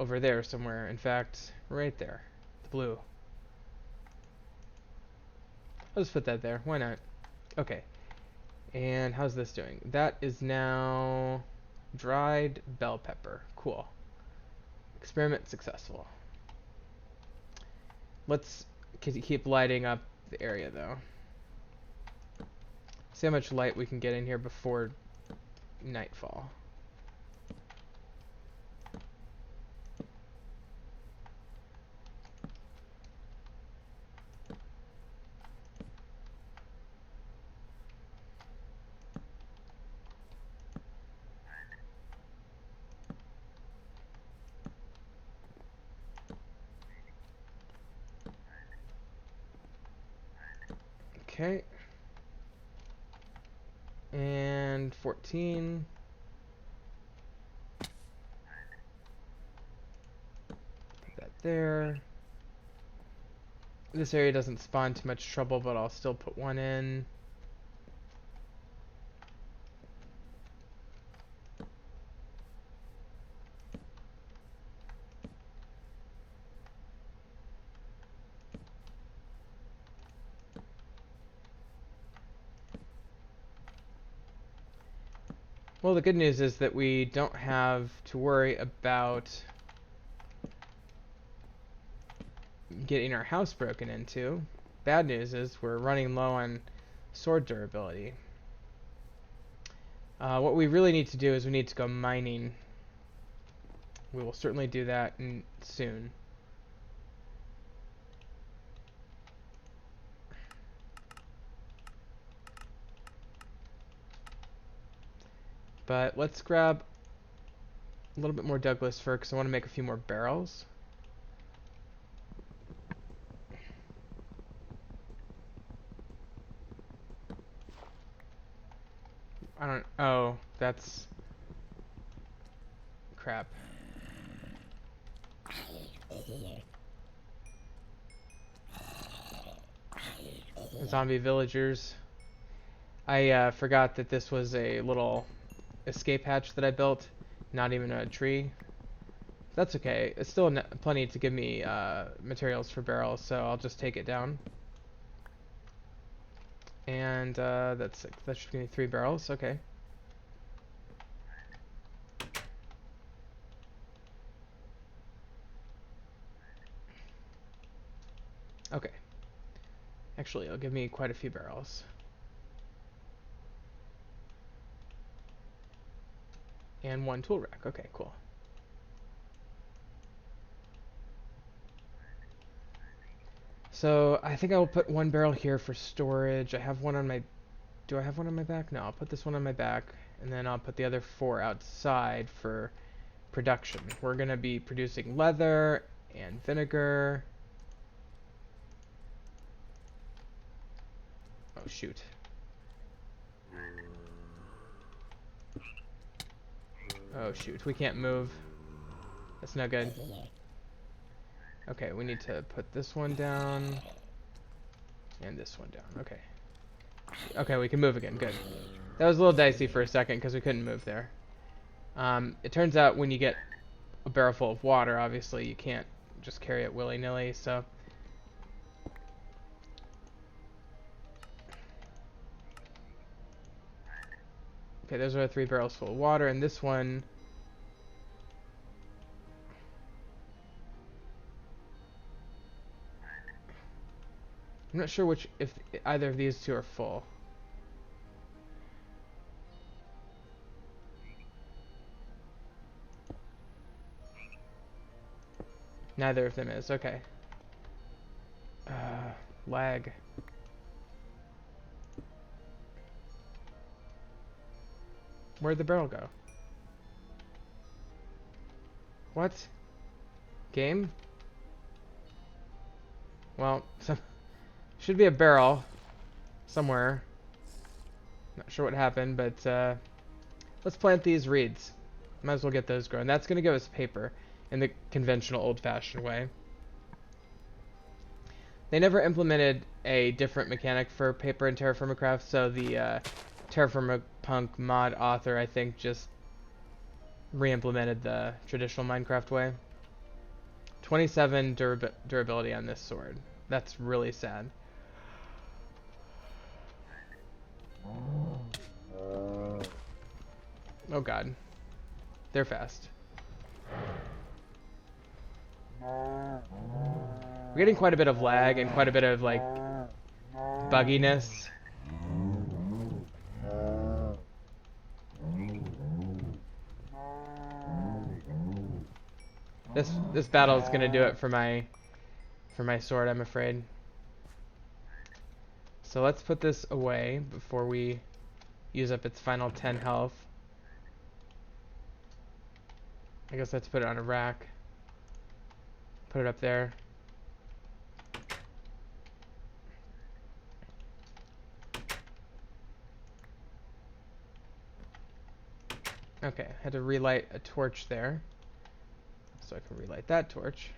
over there somewhere. In fact, right there, the blue. I'll just put that there. Why not? Okay. And how's this doing? That is now dried bell pepper. Cool. Experiment successful. Let's keep lighting up the area though. See how much light we can get in here before nightfall. Okay. And 14. Put that there. This area doesn't spawn too much trouble, but I'll still put one in. Well, the good news is that we don't have to worry about getting our house broken into. Bad news is we're running low on sword durability. What we really need to do is we need to go mining. We will certainly do that soon. But let's grab a little bit more Douglas fir because I want to make a few more barrels. Oh, that's crap. Zombie villagers. I forgot that this was a little escape hatch that I built, not even a tree. That's okay. It's still plenty to give me materials for barrels, so I'll just take it down. And that should give me 3 barrels. Okay. Okay. Actually, it'll give me quite a few barrels. And 1 tool rack. Okay, cool. So I think I will put 1 barrel here for storage. I have one on my... Do I have one on my back? No, I'll put this one on my back. And then I'll put the other 4 outside for production. We're going to be producing leather and vinegar. Oh, shoot. Oh, shoot. We can't move. That's not good. Okay, we need to put this one down. And this one down. Okay. Okay, we can move again. Good. That was a little dicey for a second because we couldn't move there. It turns out when you get a barrel full of water, obviously you can't just carry it willy-nilly, so... Okay, those are 3 barrels full of water, and this one... I'm not sure if either of these 2 are full. Neither of them is. Okay. Lag. Where'd the barrel go? What? Game? Well, should be a barrel somewhere. Not sure what happened, but let's plant these reeds. Might as well get those growing. That's going to give us paper in the conventional old-fashioned way. They never implemented a different mechanic for paper in Terrafirmacraft, so the Terrafirmapunk mod author, I think, just re-implemented the traditional Minecraft way. 27 durability on this sword. That's really sad. Oh god. They're fast. We're getting quite a bit of lag and quite a bit of, like, bugginess. This battle is gonna do it for my sword, I'm afraid. So let's put this away before we use up its final 10 health. I guess let's put it on a rack. Put it up there. Okay, I had to relight a torch there. So I can relight that torch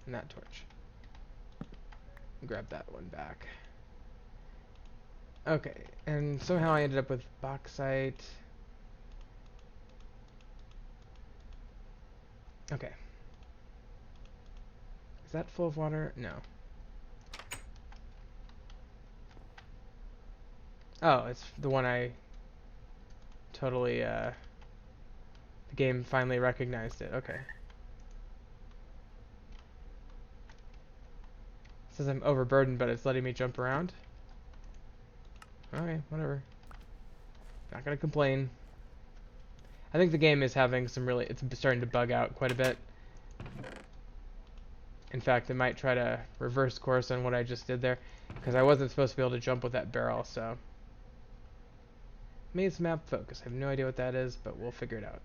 and that torch. Grab that one back. Okay, and somehow I ended up with bauxite. Okay. Is that full of water? No. Oh, it's the one I totally, the game finally recognized it. Okay. It says I'm overburdened, but it's letting me jump around. Okay, whatever. Not gonna complain. I think the game is having some really, it's starting to bug out quite a bit. In fact, it might try to reverse course on what I just did there, because I wasn't supposed to be able to jump with that barrel, so. Maze map focus. I have no idea what that is, but we'll figure it out.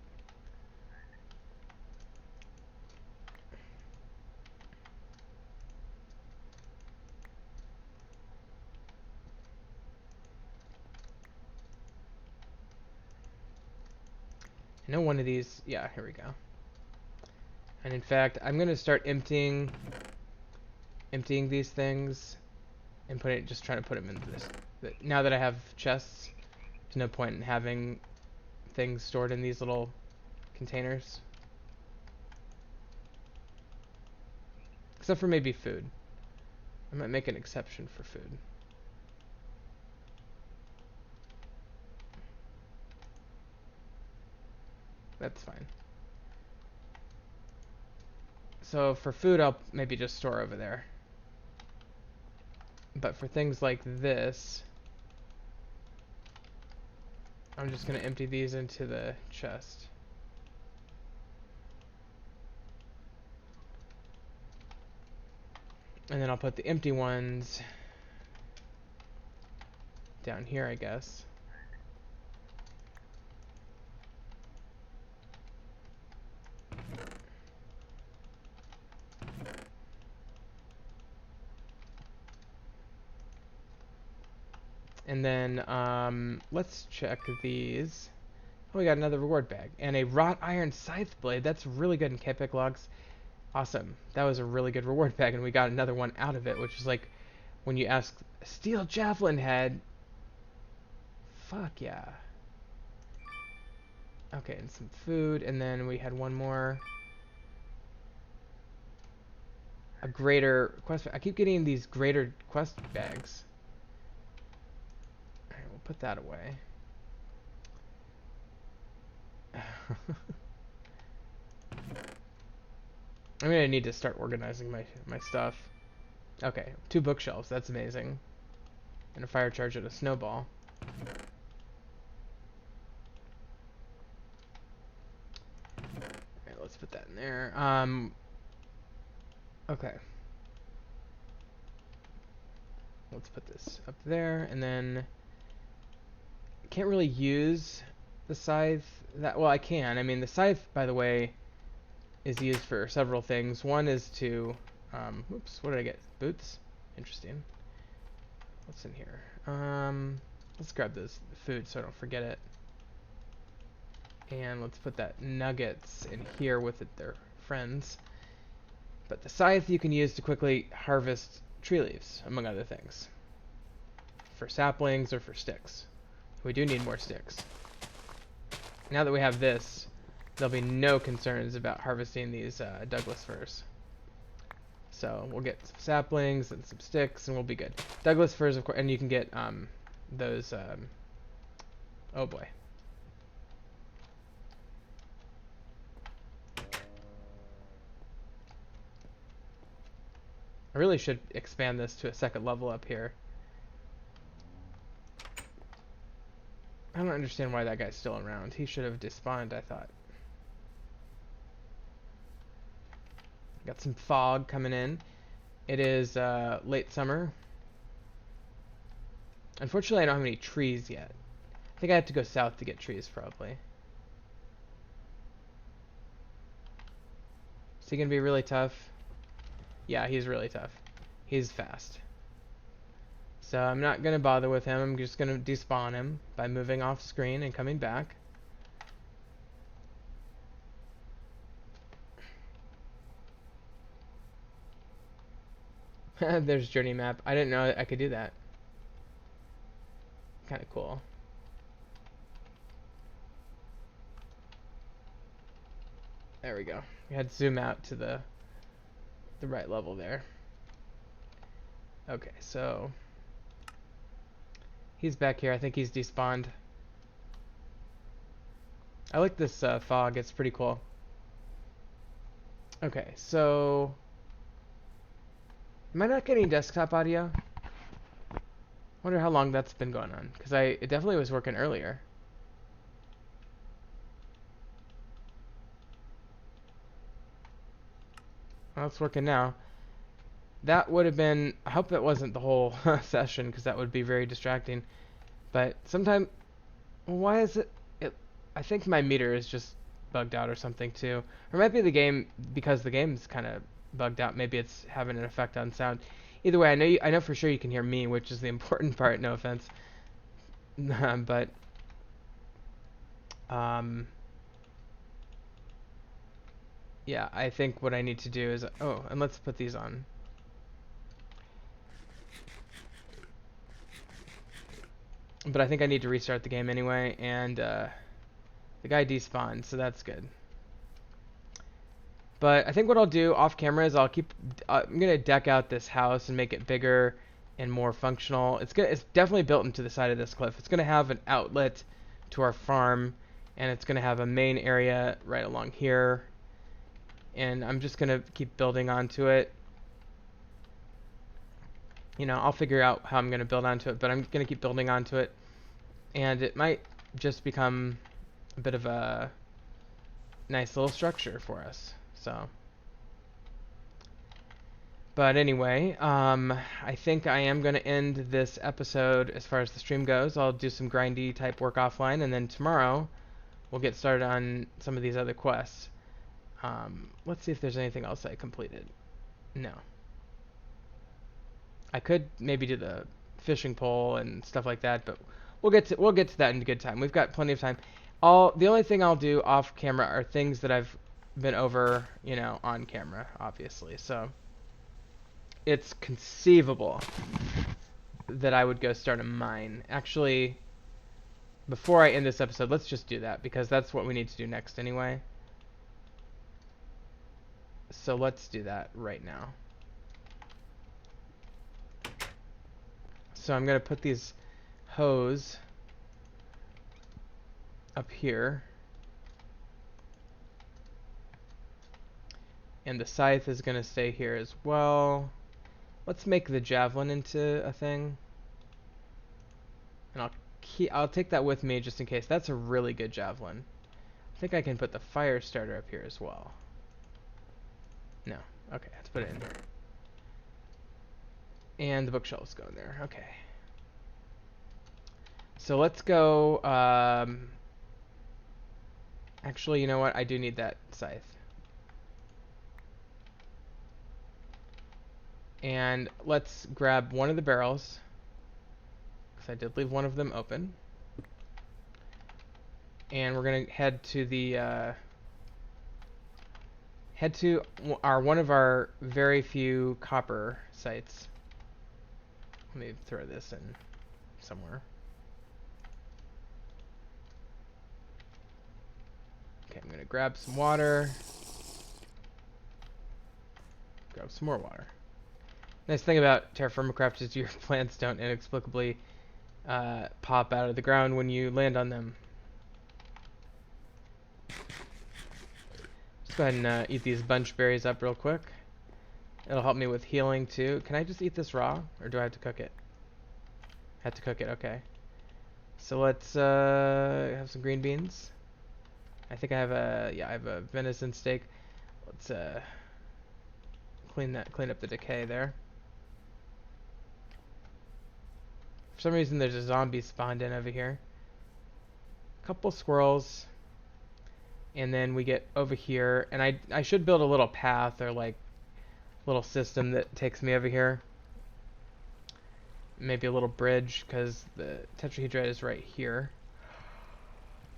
I know one of these, yeah, here we go. And in fact, I'm gonna start emptying these things and just trying to put them into this. Now that I have chests, there's no point in having things stored in these little containers. Except for maybe food. I might make an exception for food. That's fine. So for food, I'll maybe just store over there. But for things like this, I'm just going to empty these into the chest. And then I'll put the empty ones down here, I guess. And then let's check these. Oh, we got another reward bag. And a wrought iron scythe blade. That's really good in K-Pick logs. Awesome. That was a really good reward bag, and we got another one out of it, which is like when you ask steel javelin head. Fuck yeah. Okay, and some food, and then we had one more. A greater quest. I keep getting these greater quest bags. Alright, we'll put that away. I'm gonna need to start organizing my stuff. Okay, 2 bookshelves. That's amazing. And a fire charge and a snowball. Alright, let's put that in there. Okay. Let's put this up there, and then I can't really use the scythe that well. I can. I mean, the scythe, by the way, is used for several things. One is to, oops, what did I get? Boots. Interesting. What's in here? Let's grab this food so I don't forget it. And let's put that nuggets in here with their friends. But the scythe you can use to quickly harvest tree leaves, among other things. For saplings or for sticks. We do need more sticks. Now that we have this, there'll be no concerns about harvesting these Douglas firs. So we'll get some saplings and some sticks, and we'll be good. Douglas firs, of course, and you can get those. Oh boy. I really should expand this to a second level up here. I don't understand why that guy's still around. He should have despawned, I thought. Got some fog coming in. It is late summer. Unfortunately, I don't have any trees yet. I think I have to go south to get trees, probably. Is he going to be really tough? Yeah, he's really tough. He's fast. So I'm not going to bother with him. I'm just going to despawn him by moving off screen and coming back. There's journey map. I didn't know I could do that. Kind of cool. There we go. We had to zoom out to the right level there. Okay, so he's back here. I think he's despawned. I like this fog. It's pretty cool. Okay, so am I not getting desktop audio? Wonder how long that's been going on, because it definitely was working earlier. Well, it's working now. That would have been, I hope that wasn't the whole session, because that would be very distracting. But sometime, why is it, I think my meter is just bugged out or something too. Or it might be the game, because the game's kind of bugged out. Maybe it's having an effect on sound. Either way, I know for sure you can hear me, which is the important part, no offense. But, um, yeah, I think what I need to do is, oh, and let's put these on. But I think I need to restart the game anyway, and the guy despawned, so that's good. But I think what I'll do off camera is I'm gonna deck out this house and make it bigger and more functional. It's definitely built into the side of this cliff. It's gonna have an outlet to our farm, and it's gonna have a main area right along here. And I'm just gonna keep building onto it. You know, I'll figure out how I'm gonna build onto it, but I'm gonna keep building onto it, and it might just become a bit of a nice little structure for us. So, but anyway, I think I am gonna end this episode as far as the stream goes. I'll do some grindy type work offline, and then tomorrow we'll get started on some of these other quests. Let's see if there's anything else I completed. No. I could maybe do the fishing pole and stuff like that, but we'll get to that in good time. We've got plenty of time. The only thing I'll do off camera are things that I've been over, you know, on camera, obviously. So it's conceivable that I would go start a mine. Actually, before I end this episode, let's just do that, because that's what we need to do next anyway. So let's do that right now. So I'm going to put these hose up here. And the scythe is going to stay here as well. Let's make the javelin into a thing. And I'll take that with me just in case. That's a really good javelin. I think I can put the fire starter up here as well. No. Okay, let's put it in there. And the bookshelves go in there. Okay. So let's go. Actually, you know what? I do need that scythe. And let's grab one of the barrels, because I did leave one of them open. And we're gonna head to the one of our very few copper sites. Let me throw this in somewhere. Okay, I'm gonna grab some water. Grab some more water. Nice thing about Terrafirmacraft is your plants don't inexplicably pop out of the ground when you land on them. Let's go ahead and eat these bunch berries up real quick. It'll help me with healing too. Can I just eat this raw, or do I have to cook it? I have to cook it, okay. So let's have some green beans. I think I have a venison steak. Let's clean up the decay there. For some reason there's a zombie spawned in over here. Couple squirrels. And then we get over here, and I should build a little path or like little system that takes me over here. Maybe a little bridge, because the tetrahedrite is right here.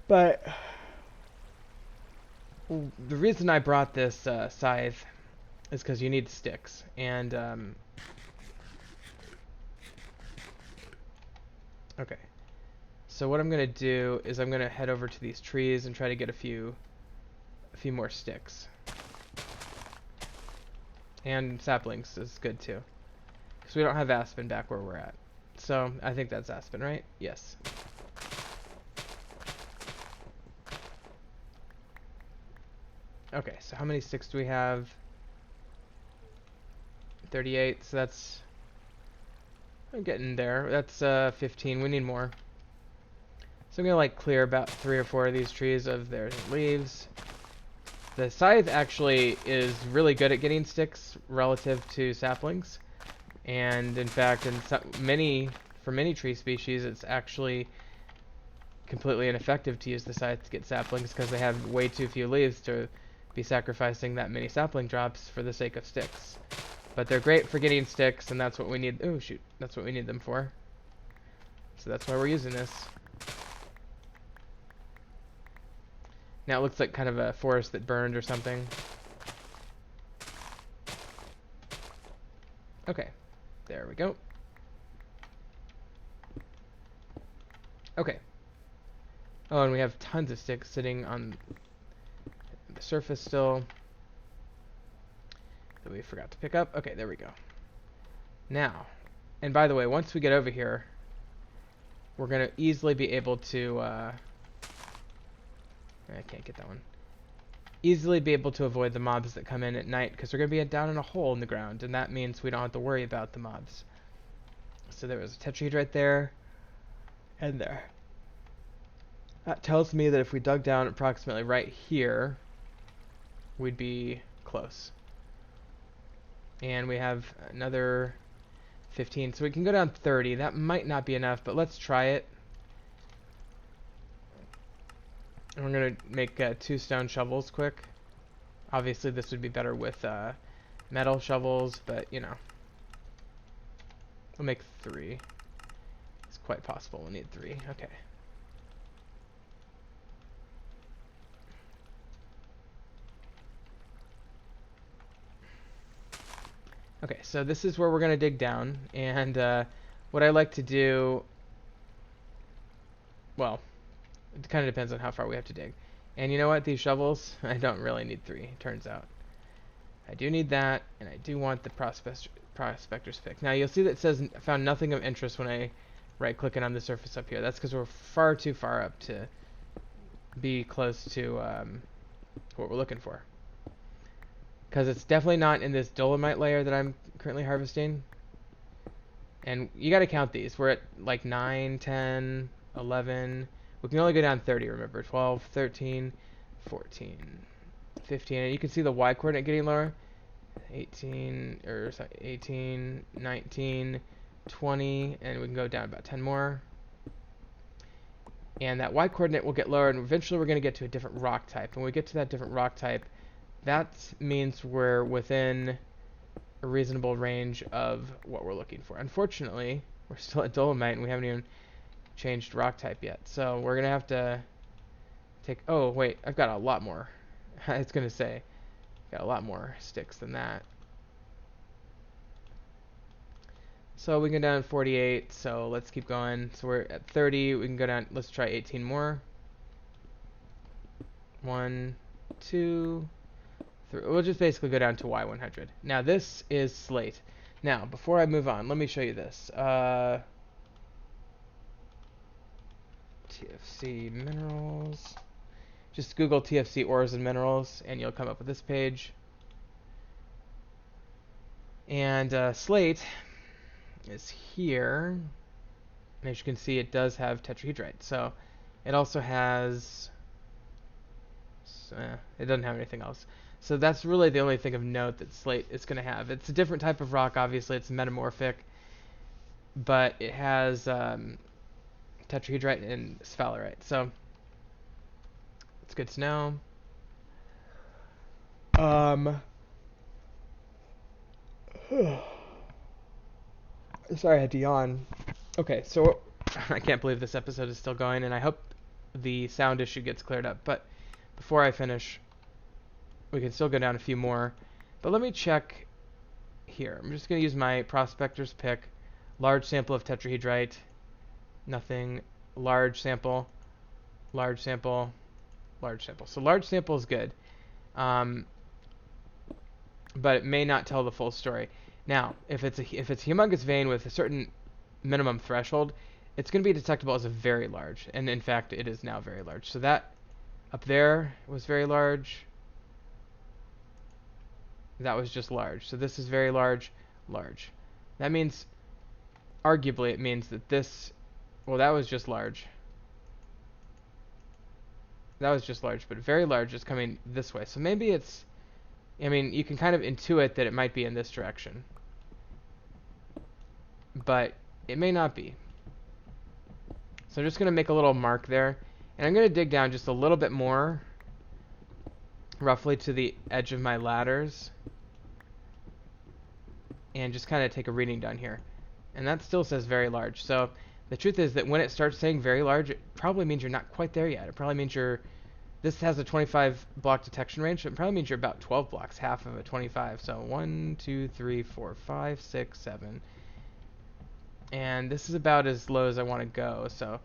But the reason I brought this scythe is because you need sticks, and okay. So what I'm gonna do is I'm gonna head over to these trees and try to get a few more sticks. And saplings is good too, because we don't have aspen back where we're at. So I think that's aspen, right? Yes. Okay, so how many sticks do we have? 38, so that's... I'm getting there. That's 15. We need more. So I'm gonna like clear about 3 or 4 of these trees of their leaves. The scythe actually is really good at getting sticks relative to saplings, and in fact, for many tree species, it's actually completely ineffective to use the scythe to get saplings because they have way too few leaves to be sacrificing that many sapling drops for the sake of sticks. But they're great for getting sticks, and that's what we need. Oh shoot, that's what we need them for. So that's why we're using this. Now it looks like kind of a forest that burned or something. Okay, there we go. Okay. Oh, and we have tons of sticks sitting on the surface still that we forgot to pick up. Okay, there we go. Now, and by the way, once we get over here, we're going to easily be able to... I can't get that one. Easily be able to avoid the mobs that come in at night, because they're going to be down in a hole in the ground, and that means we don't have to worry about the mobs. So there was a tetrahedrite there, and there. That tells me that if we dug down approximately right here, we'd be close. And we have another 15, so we can go down 30. That might not be enough, but let's try it. And we're going to make 2 stone shovels quick. Obviously, this would be better with metal shovels, but, you know. We'll make 3. It's quite possible we'll need 3. Okay. Okay, so this is where we're going to dig down, and what I like to do, well, it kind of depends on how far we have to dig. And you know what, these shovels, I don't really need 3, turns out. I do need that, and I do want the prospector's pick. Now you'll see that it says found nothing of interest when I right-click it on the surface up here. That's because we're far too far up to be close to what we're looking for. Because it's definitely not in this dolomite layer that I'm currently harvesting. And you got to count these. We're at like 9, 10, 11. We can only go down 30, remember. 12, 13, 14, 15. And you can see the y coordinate getting lower. 18, or sorry, 18, 19, 20, and we can go down about 10 more. And that y coordinate will get lower, and eventually we're going to get to a different rock type. And when we get to that different rock type, that means we're within a reasonable range of what we're looking for. Unfortunately, we're still at dolomite, and we haven't even changed rock type yet. So we're going to have to take... Oh, wait, I've got a lot more. I was going to say, got a lot more sticks than that. So we can go down 48, so let's keep going. So we're at 30, we can go down, let's try 18 more. 1, 2, 3. We'll just basically go down to Y100. Now this is slate. Now, before I move on, let me show you this. TFC minerals. Just Google TFC ores and minerals, and you'll come up with this page. And slate is here. And as you can see, it does have tetrahedrite. So it also has... it doesn't have anything else. So that's really the only thing of note that slate is going to have. It's a different type of rock, obviously. It's metamorphic. But it has tetrahedrite and sphalerite. So it's good to know. Sorry, I had to yawn. Okay, so I can't believe this episode is still going, and I hope the sound issue gets cleared up. But before I finish, we can still go down a few more. But let me check here. I'm just going to use my prospector's pick. Large sample of tetrahedrite. Nothing. Large sample. Large sample. Large sample. So large sample is good. But it may not tell the full story. Now, if it's a humongous vein with a certain minimum threshold, it's going to be detectable as a very large. And in fact, it is now very large. So that up there was very large. That was just large. So this is very large, large. That means, arguably, it means that this, well, that was just large. That was just large, but very large is coming this way. So maybe it's, I mean, you can kind of intuit that it might be in this direction. But it may not be. So I'm just going to make a little mark there. And I'm going to dig down just a little bit more, roughly to the edge of my ladders. And just kind of take a reading down here. And that still says very large. So the truth is that when it starts saying very large, it probably means you're not quite there yet. It probably means this has a 25 block detection range, so it probably means you're about 12 blocks, half of a 25. So 1, 2, 3, 4, 5, 6, 7. And this is about as low as I want to go. So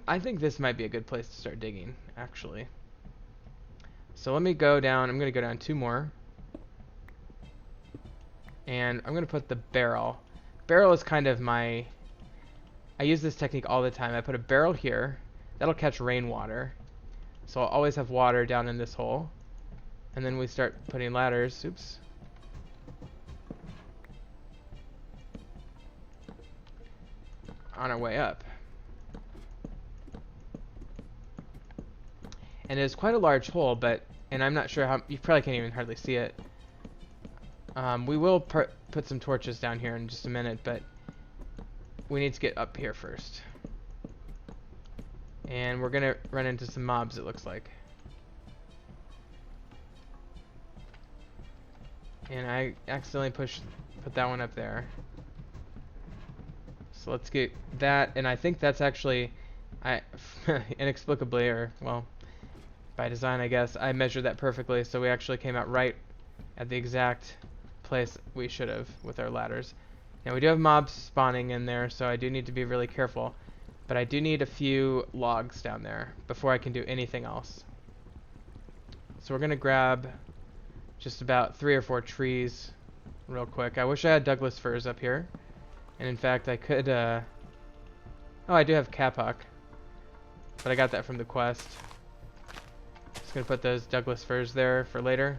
I think this might be a good place to start digging, actually. So let me go down. I'm going to go down 2 more. And I'm going to put the barrel. Barrel is kind of my... I use this technique all the time. I put a barrel here. That'll catch rainwater. So I'll always have water down in this hole. And then we start putting ladders. Oops. On our way up. And it's quite a large hole, but... And I'm not sure how... You probably can't even hardly see it. We will put some torches down here in just a minute, but... We need to get up here first. And we're gonna run into some mobs, it looks like. And I accidentally put that one up there. So let's get that, and I think that's actually, inexplicably, or, well, by design, I guess, I measured that perfectly, so we actually came out right at the exact place we should have with our ladders. Now, we do have mobs spawning in there, so I do need to be really careful. But I do need a few logs down there before I can do anything else. So we're going to grab just about 3 or 4 trees real quick. I wish I had Douglas firs up here. And in fact, I could... Oh, I do have kapok. But I got that from the quest. Just going to put those Douglas firs there for later.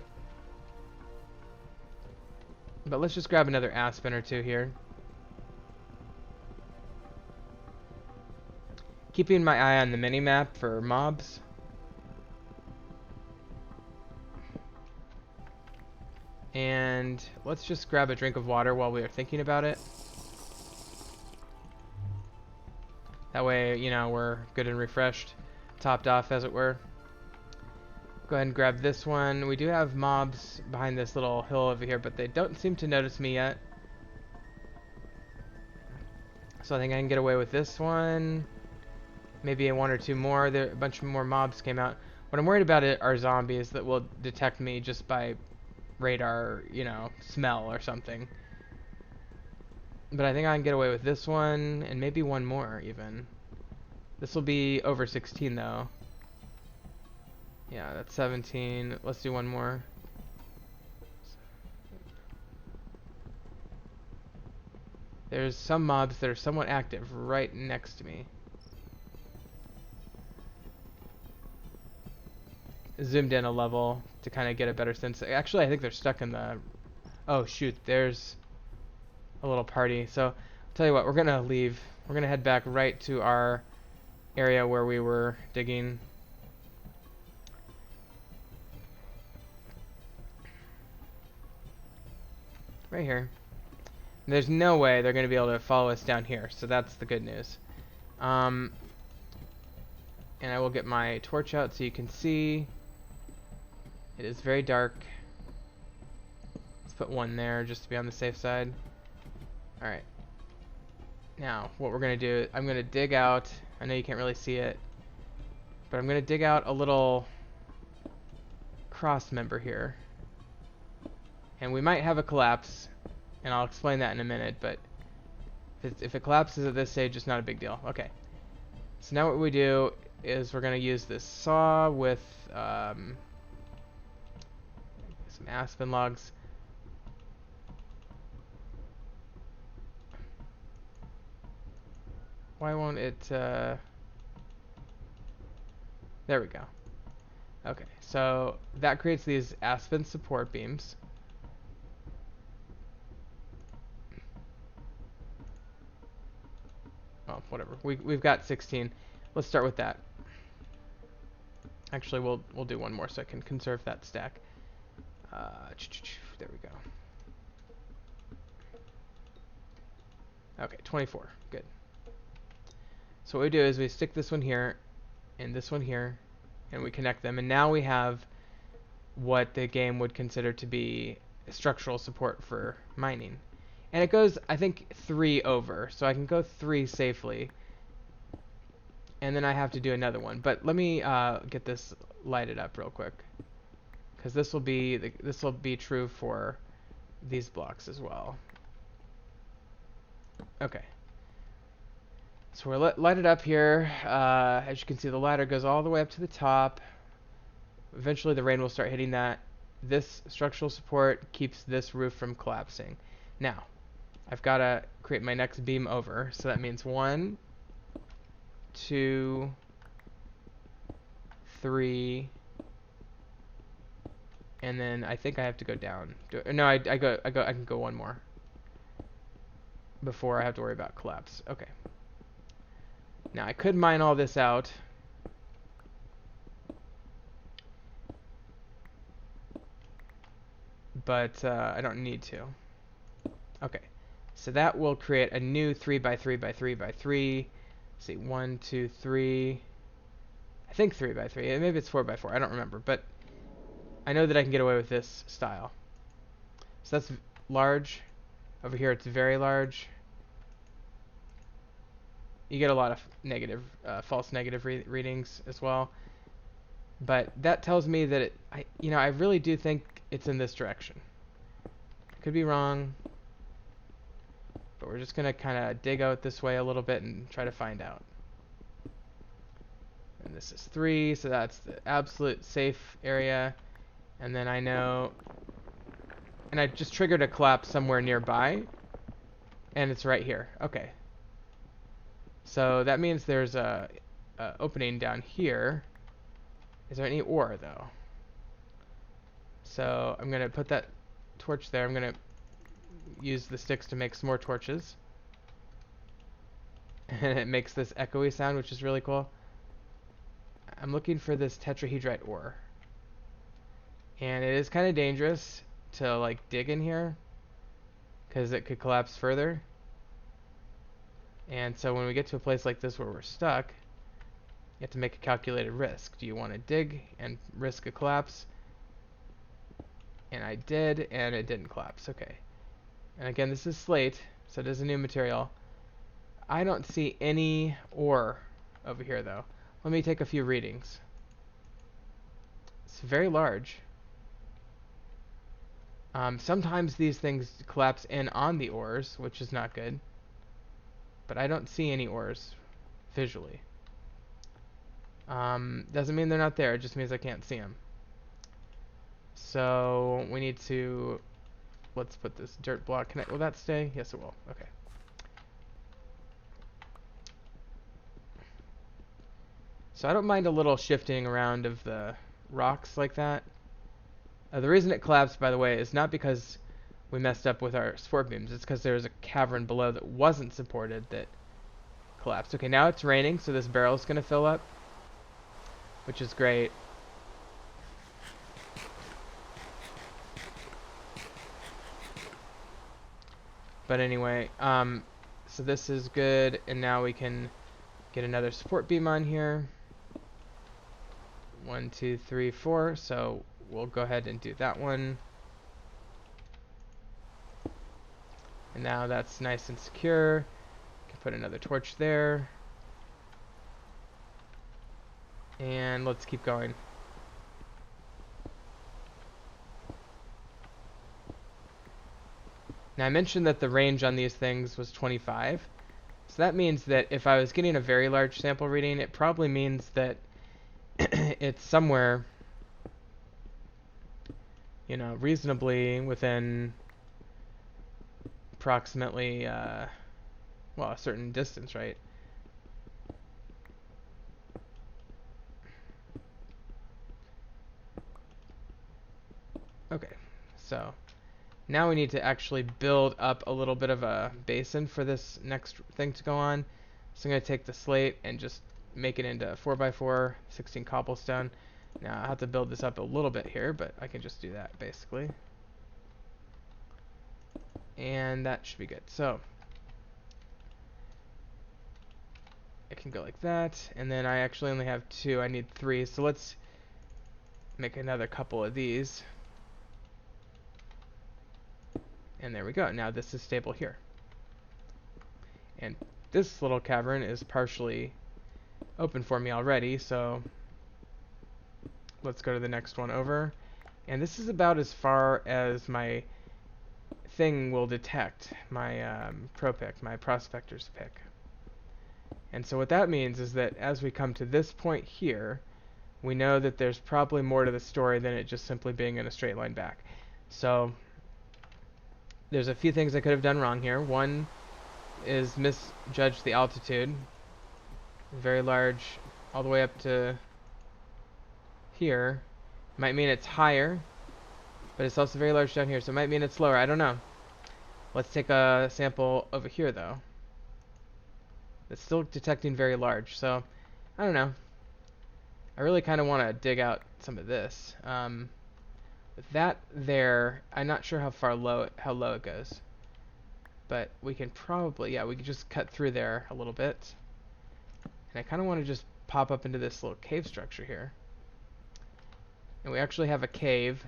But let's just grab another aspen or 2 here. Keeping my eye on the mini-map for mobs. And let's just grab a drink of water while we are thinking about it. That way, you know, we're good and refreshed. Topped off, as it were. Go ahead and grab this one. We do have mobs behind this little hill over here, but they don't seem to notice me yet. So I think I can get away with this one. Maybe 1 or 2 more. There, a bunch more mobs came out. What I'm worried about are zombies that will detect me just by radar, you know, smell or something. But I think I can get away with this one, and maybe 1 more even. This will be over 16 though. Yeah, that's 17. Let's do 1 more. There's some mobs that are somewhat active right next to me. Zoomed in a level to kind of get a better sense. Actually, I think they're stuck in the... Oh, shoot. There's a little party. So, I'll tell you what. We're going to leave. We're going to head back right to our area where we were digging. Right here. There's no way they're going to be able to follow us down here, so that's the good news. And I will get my torch out so you can see. It is very dark. Let's put 1 there just to be on the safe side. Alright. Now, what we're going to do, I'm going to dig out. I know you can't really see it, but I'm going to dig out a little cross member here. And we might have a collapse, and I'll explain that in a minute, but if it collapses at this stage, it's not a big deal. Okay. So now what we do is we're going to use this saw with some aspen logs. Why won't it... There we go. Okay, so that creates these aspen support beams. well, whatever. We've got 16. Let's start with that. Actually, we'll do one more so I can conserve that stack. There we go. Okay, 24. Good. So what we do is we stick this one here and this one here, and we connect them, and now we have what the game would consider to be structural support for mining. And it goes, I think, 3 over, so I can go 3 safely. And then I have to do another one. But let me get this lighted up real quick, because this will be true for these blocks as well. Okay. So we're lighted up here. As you can see, the ladder goes all the way up to the top. Eventually the rain will start hitting that. This structural support keeps this roof from collapsing. Now, I've got to create my next beam over. So that means 1, 2, 3, and then I think I have to go down. No, I can go one more before I have to worry about collapse. Okay. Now I could mine all this out. But I don't need to. Okay, so that will create a new 3 by 3 by 3 by 3. Let's see, 1, 2, 3. I think 3 by 3. Maybe it's 4 by 4. I don't remember, but I know that I can get away with this style. So that's large. Over here, it's very large. You get a lot of negative, false negative readings as well. But that tells me that I really do think it's in this direction. Could be wrong, but we're just gonna kind of dig out this way a little bit and try to find out. And this is 3, so that's the absolute safe area. And then I know, and I just triggered a collapse somewhere nearby, and it's right here. Okay. So that means there's a opening down here. Is there any ore though? So I'm gonna put that torch there. I'm gonna use the sticks to make some more torches. And it makes this echoey sound, which is really cool. I'm looking for this tetrahedrite ore. And it is kind of dangerous to like dig in here, because it could collapse further. And so when we get to a place like this where we're stuck, you have to make a calculated risk. Do you want to dig and risk a collapse? And I did, and it didn't collapse. Okay. And again, this is slate, so it is a new material. I don't see any ore over here, though. Let me take a few readings. It's very large. Sometimes these things collapse in on the ores, which is not good. But I don't see any ores visually. Doesn't mean they're not there, it just means I can't see them. So we need to, let's put this dirt block, will that stay? Yes it will, okay. So I don't mind a little shifting around of the rocks like that. The reason it collapsed, by the way, is not because we messed up with our support beams, it's because there's a cavern below that wasn't supported that collapsed. Okay, now it's raining, so this barrel is going to fill up, which is great. But anyway, so this is good, and now we can get another support beam on here. 1, 2, 3, 4, so we'll go ahead and do that one. And now that's nice and secure. Can put another torch there. And let's keep going. Now I mentioned that the range on these things was 25. So that means that if I was getting a very large sample reading, it probably means that it's somewhere, reasonably within approximately, well, a certain distance, right? Okay, so now we need to actually build up a little bit of a basin for this next thing to go on. So I'm going to take the slate and just make it into 4x4, 16 cobblestone. Now I have to build this up a little bit here, but I can just do that basically. And that should be good. So it can go like that, and then I actually only have 2. I need 3, so let's make another couple of these. And there we go. Now this is stable here. And this little cavern is partially open for me already, so let's go to the next one over. And this is about as far as my thing will detect, my pro pick, my prospector's pick. And so what that means is that as we come to this point here, we know that there's probably more to the story than it just simply being in a straight line back. So there's a few things I could have done wrong here. One is misjudge the altitude. Very large all the way up to here. Might mean it's higher, but it's also very large down here, so it might mean it's lower. I don't know. Let's take a sample over here, though. It's still detecting very large, so I don't know. I really kind of want to dig out some of this. With that there, I'm not sure how low it goes, but we can probably, yeah, we can just cut through there a little bit. And I kind of want to just pop up into this little cave structure here. And we actually have a cave.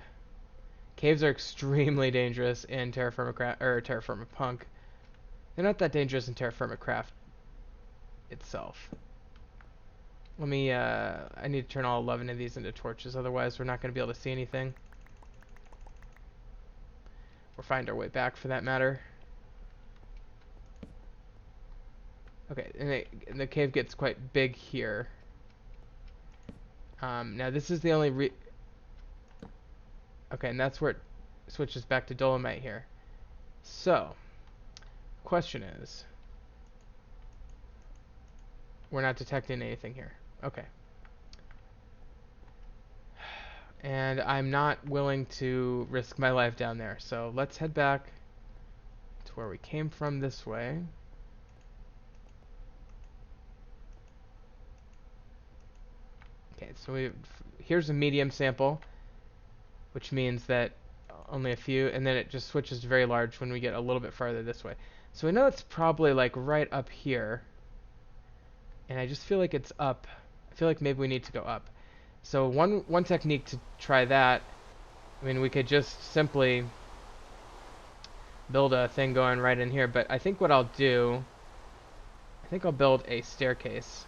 Caves are extremely dangerous in Terrafirmapunk. They're not that dangerous in Terrafirmacraft itself. Let me, I need to turn all 11 of these into torches, otherwise we're not going to be able to see anything. Or find our way back, for that matter. Okay, and the cave gets quite big here. Now this is the only okay, and that's where it switches back to dolomite here. So, question is, we're not detecting anything here. Okay. And I'm not willing to risk my life down there, so let's head back to where we came from this way. Okay, so here's a medium sample, which means that only a few, and then it just switches to very large when we get a little bit farther this way. So we know it's probably like right up here, and I just feel like it's up. I feel like maybe we need to go up. So one technique to try that, I mean, we could just simply build a thing going right in here, but I think what I'll do, I think I'll build a staircase.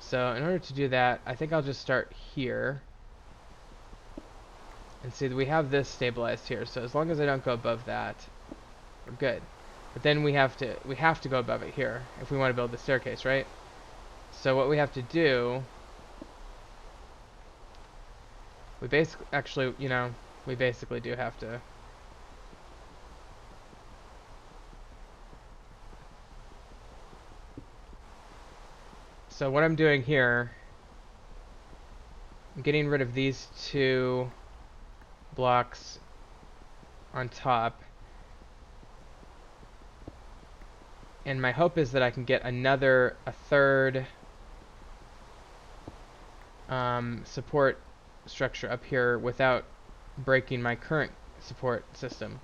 So in order to do that, I think I'll just start here. And see that we have this stabilized here, so as long as I don't go above that, we're good. But then we have to go above it here if we want to build the staircase, right? So what we have to do, we basically, actually, you know, we basically do have to. So what I'm doing here, I'm getting rid of these 2 blocks on top, and my hope is that I can get a third support structure up here without breaking my current support system.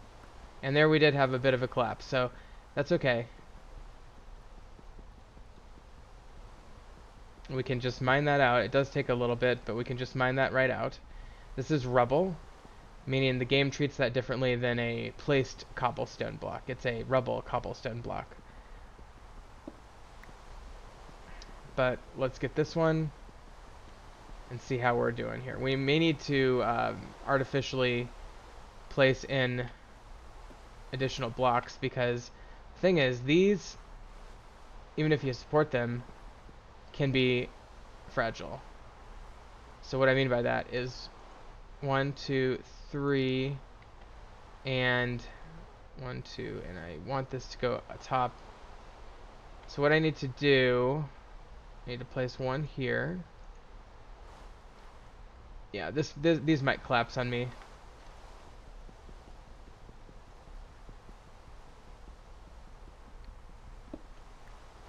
And there we did have a bit of a collapse, so that's okay. We can just mine that out. It does take a little bit, but we can just mine that right out. This is rubble, meaning the game treats that differently than a placed cobblestone block. It's a rubble cobblestone block. But let's get this one and see how we're doing here. We may need to artificially place in additional blocks, because the thing is, these, even if you support them, can be fragile. So what I mean by that is 1, 2, 3, and 1, 2, and I want this to go atop. So what I need to do, I need to place one here. Yeah, these might collapse on me.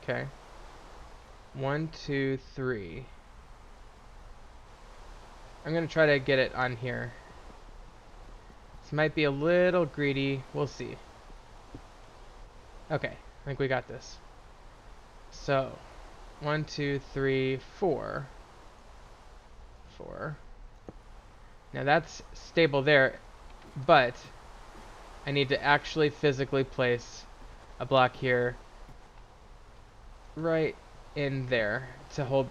Okay. 1, 2, 3. I'm gonna try to get it on here. This might be a little greedy. We'll see. Okay, I think we got this. So, 1, 2, 3, 4. 4. Now that's stable there, but I need to actually physically place a block here, right in there, to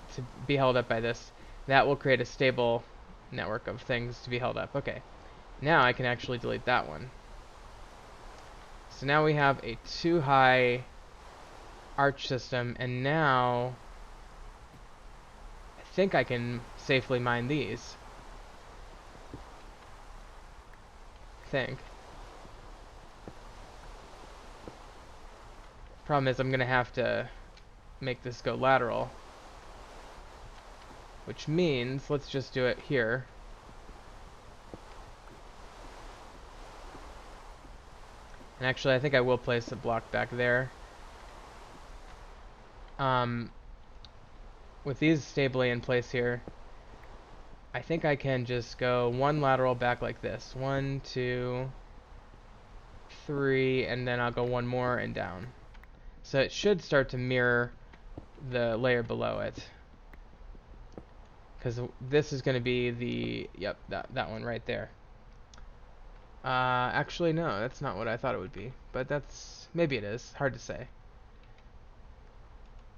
be held up by this. That will create a stable network of things to be held up. Okay, now I can actually delete that one. So now we have a too high arch system, and now I think I can safely mine these. I think. Problem is I'm gonna have to make this go lateral, which means let's just do it here. And actually I think I will place a block back there. With these stably in place here, I think I can just go one lateral back like this. 1, 2, 3, and then I'll go one more and down. So it should start to mirror the layer below it. Because this is going to be the, yep, that one right there. Actually, no, that's not what I thought it would be. But that's, maybe it is. Hard to say.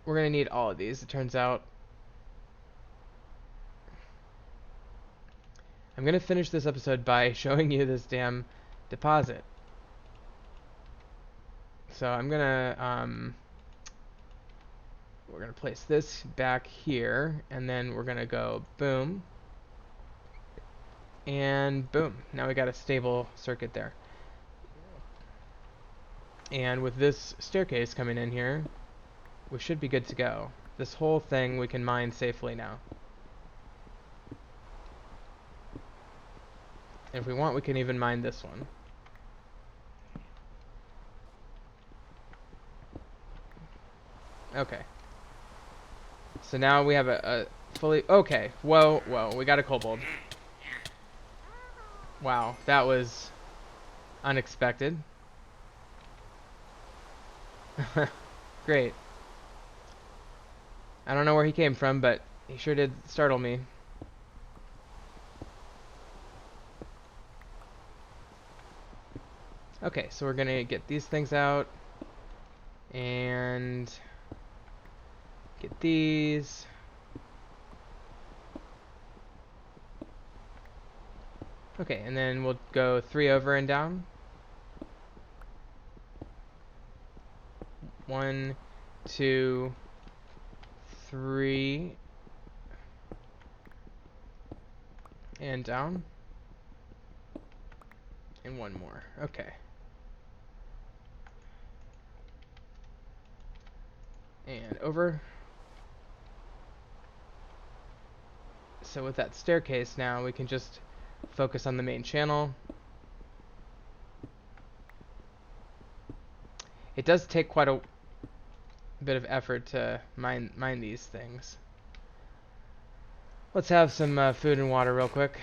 We're going to need all of these, it turns out. I'm going to finish this episode by showing you this damn deposit. So I'm going to, we're going to place this back here, and then we're going to go boom, and boom. Now we got a stable circuit there. And with this staircase coming in here, we should be good to go. This whole thing we can mine safely now. And if we want, we can even mine this one. Okay. So now we have a fully... Okay. Whoa, whoa. We got a kobold. Wow. That was unexpected. Great. I don't know where he came from, but he sure did startle me. Okay, so we're gonna get these things out. And... get these. Okay, and then we'll go 3 over and down. 1, 2, 3, and down. And one more. Okay. And over. So with that staircase now, we can just focus on the main channel. It does take quite a bit of effort to mine these things. Let's have some food and water real quick.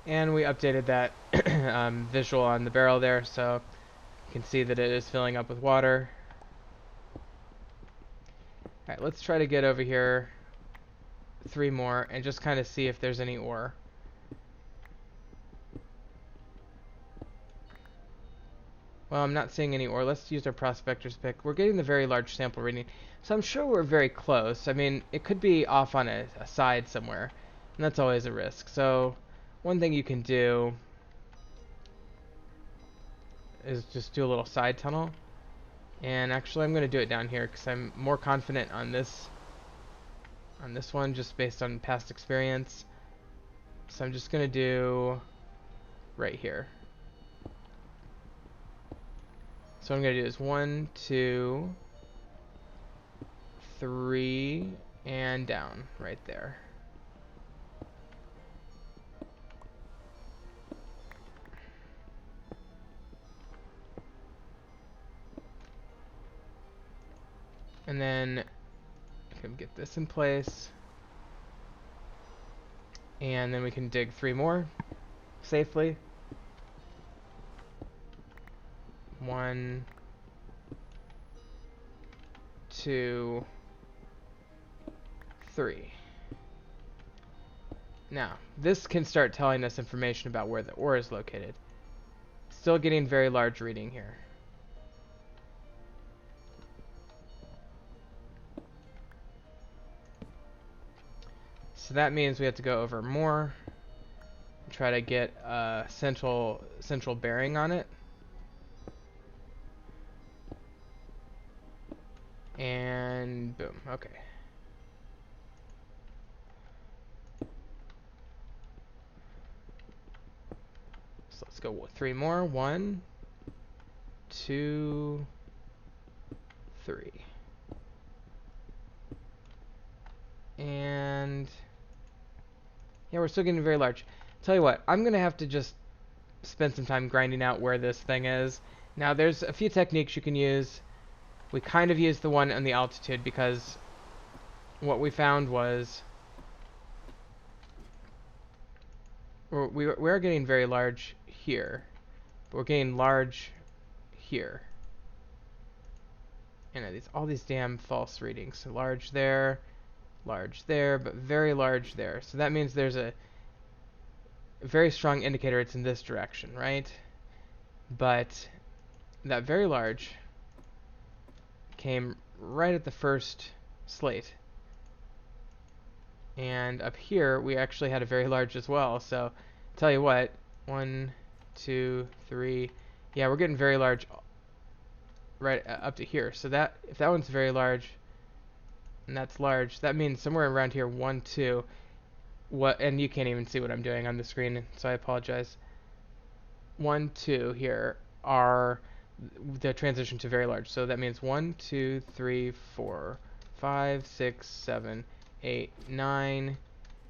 And we updated that visual on the barrel there, so you can see that it is filling up with water. Alright, let's try to get over here 3 more and just kind of see if there's any ore. Well, I'm not seeing any ore. Let's use our prospector's pick. We're getting the very large sample reading, so I'm sure we're very close. I mean, it could be off on a side somewhere, and that's always a risk. So one thing you can do is just do a little side tunnel. And actually, I'm going to do it down here because I'm more confident on this one just based on past experience. So I'm just going to do right here. So what I'm going to do is 1, 2, 3, and down right there. And then I can get this in place. And then we can dig 3 more safely. 1, 2, 3. Now, this can start telling us information about where the ore is located. Still getting very large reading here. So that means we have to go over more, try to get a central bearing on it. And boom, okay. So let's go with 3 more. 1, 2, 3. And yeah, we're still getting very large. Tell you what, I'm gonna have to just spend some time grinding out where this thing is. Now there's a few techniques you can use. We kind of used the one on the altitude because what we found was we're getting very large here, but we're getting large here. And all these damn false readings. So large there, but very large there. So that means there's a very strong indicator it's in this direction, right? But that very large came right at the first slate. And up here, we actually had a very large as well. So, tell you what, 1, 2, 3. Yeah, we're getting very large right up to here. So that if that one's very large, and that's large, that means somewhere around here, 1, 2. What? And you can't even see what I'm doing on the screen, so I apologize. 1, 2 here are the transition to very large. So that means 1, 2, 3, 4, 5, 6, 7, 8, 9,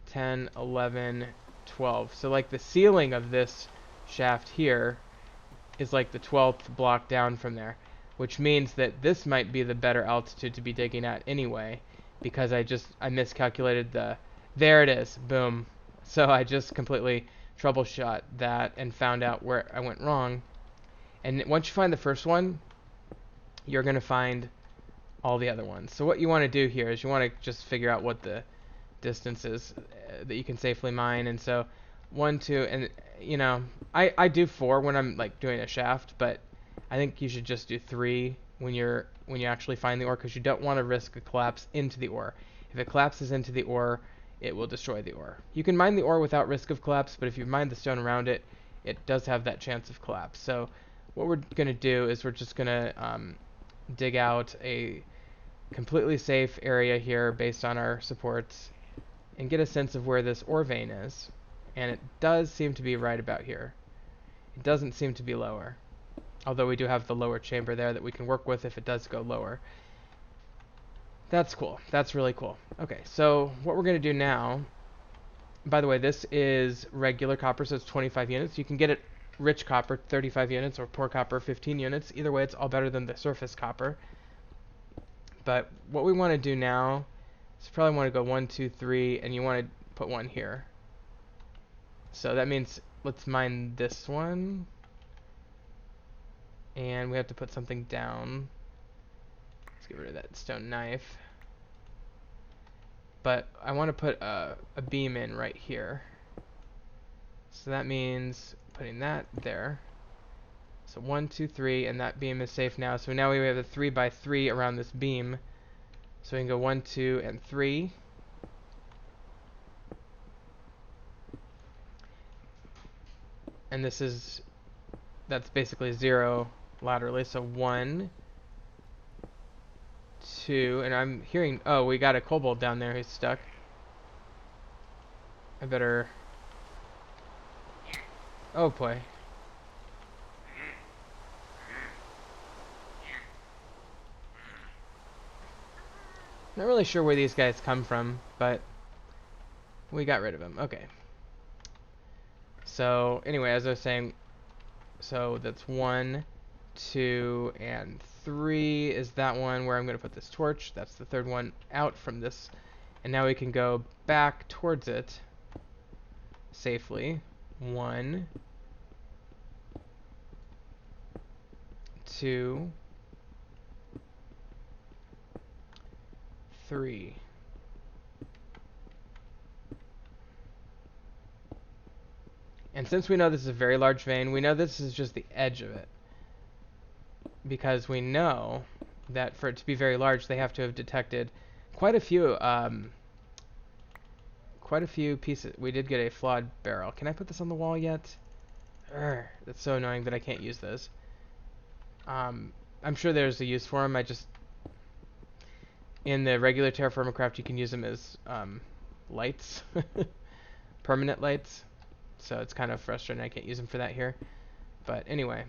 10, 11, 12. So like the ceiling of this shaft here is like the 12th block down from there, which means that this might be the better altitude to be digging at anyway, because I miscalculated there it is, boom. So I just completely troubleshot that and found out where I went wrong. And once you find the first one, you're going to find all the other ones. So what you want to do here is you want to just figure out what the distance is that you can safely mine. And so 1, 2, and you know, I do 4 when I'm like doing a shaft, but I think you should just do 3 when you actually find the ore, because you don't want to risk a collapse into the ore. If it collapses into the ore, it will destroy the ore. You can mine the ore without risk of collapse, but if you mine the stone around it, it does have that chance of collapse. So what we're going to do is we're just going to dig out a completely safe area here based on our supports and get a sense of where this ore vein is. And it does seem to be right about here. It doesn't seem to be lower, although we do have the lower chamber there that we can work with if it does go lower. That's cool. That's really cool. Okay, so what we're going to do now, by the way, this is regular copper, so it's 25 units. You can get it rich copper, 35 units, or poor copper, 15 units. Either way, it's all better than the surface copper. But what we want to do now is probably want to go 1, 2, 3, and you want to put 1 here. So that means let's mine this one. And we have to put something down. Let's get rid of that stone knife. But I want to put a beam in right here. So that means putting that there. So 1, 2, 3, and that beam is safe now. So now we have a 3 by 3 around this beam. So we can go 1, 2, and 3. And that's basically 0 laterally. So 1, 2, and I'm hearing, oh, we got a kobold down there who's stuck. I better, oh boy. Not really sure where these guys come from, but we got rid of them. Okay. So anyway, as I was saying, so that's 1, 2, and 3 is that one where I'm going to put this torch. That's the third one out from this. And now we can go back towards it safely. 1, 2, 3. And since we know this is a very large vein, we know this is just the edge of it. Because we know that for it to be very large, they have to have detected quite a few pieces. We did get a flawed barrel. Can I put this on the wall yet? Urgh, that's so annoying that I can't use those. I'm sure there's a use for them. In the regular Terrafirmacraft, you can use them as lights, permanent lights. So it's kind of frustrating I can't use them for that here. But anyway,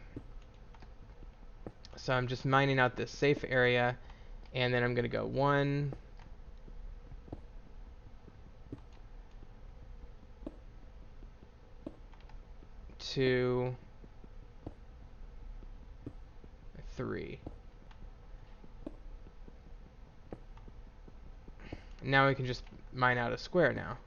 so I'm just mining out this safe area, and then I'm going to go 1, 2, 3. Now we can just mine out a square now.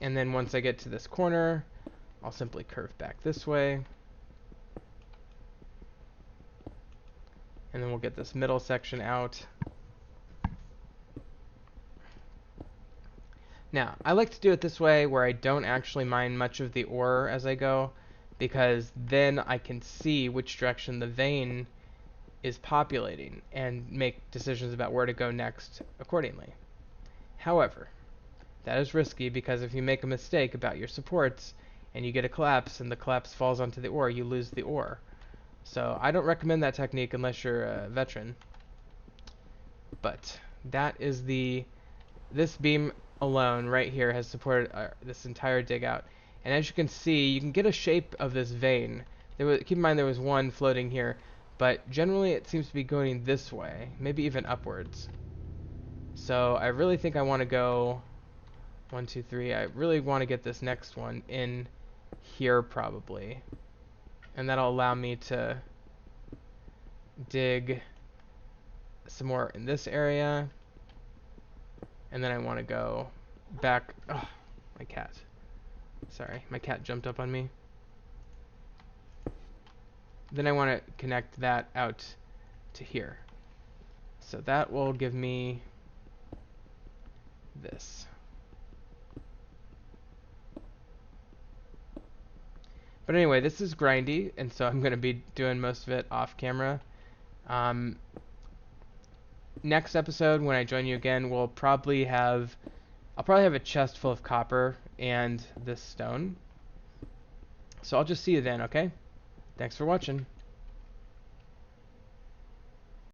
And then once I get to this corner, I'll simply curve back this way. And then we'll get this middle section out. Now, I like to do it this way where I don't actually mine much of the ore as I go, because then I can see which direction the vein is populating and make decisions about where to go next accordingly. However, that is risky because if you make a mistake about your supports and you get a collapse and the collapse falls onto the ore, you lose the ore. So I don't recommend that technique unless you're a veteran. But that is this beam alone right here has supported this entire dig out. And as you can see, you can get a shape of this vein. Keep in mind there was one floating here, but generally it seems to be going this way, maybe even upwards. So I really think I want to go 1, 2, 3. I really want to get this next one in here probably. And that'll allow me to dig some more in this area. And then I want to go back. Oh, my cat. Sorry, my cat jumped up on me. Then I want to connect that out to here. So that will give me this. But anyway, this is grindy, and so I'm going to be doing most of it off camera. Next episode, when I join you again, I'll probably have a chest full of copper and this stone. So I'll just see you then, okay? Thanks for watching.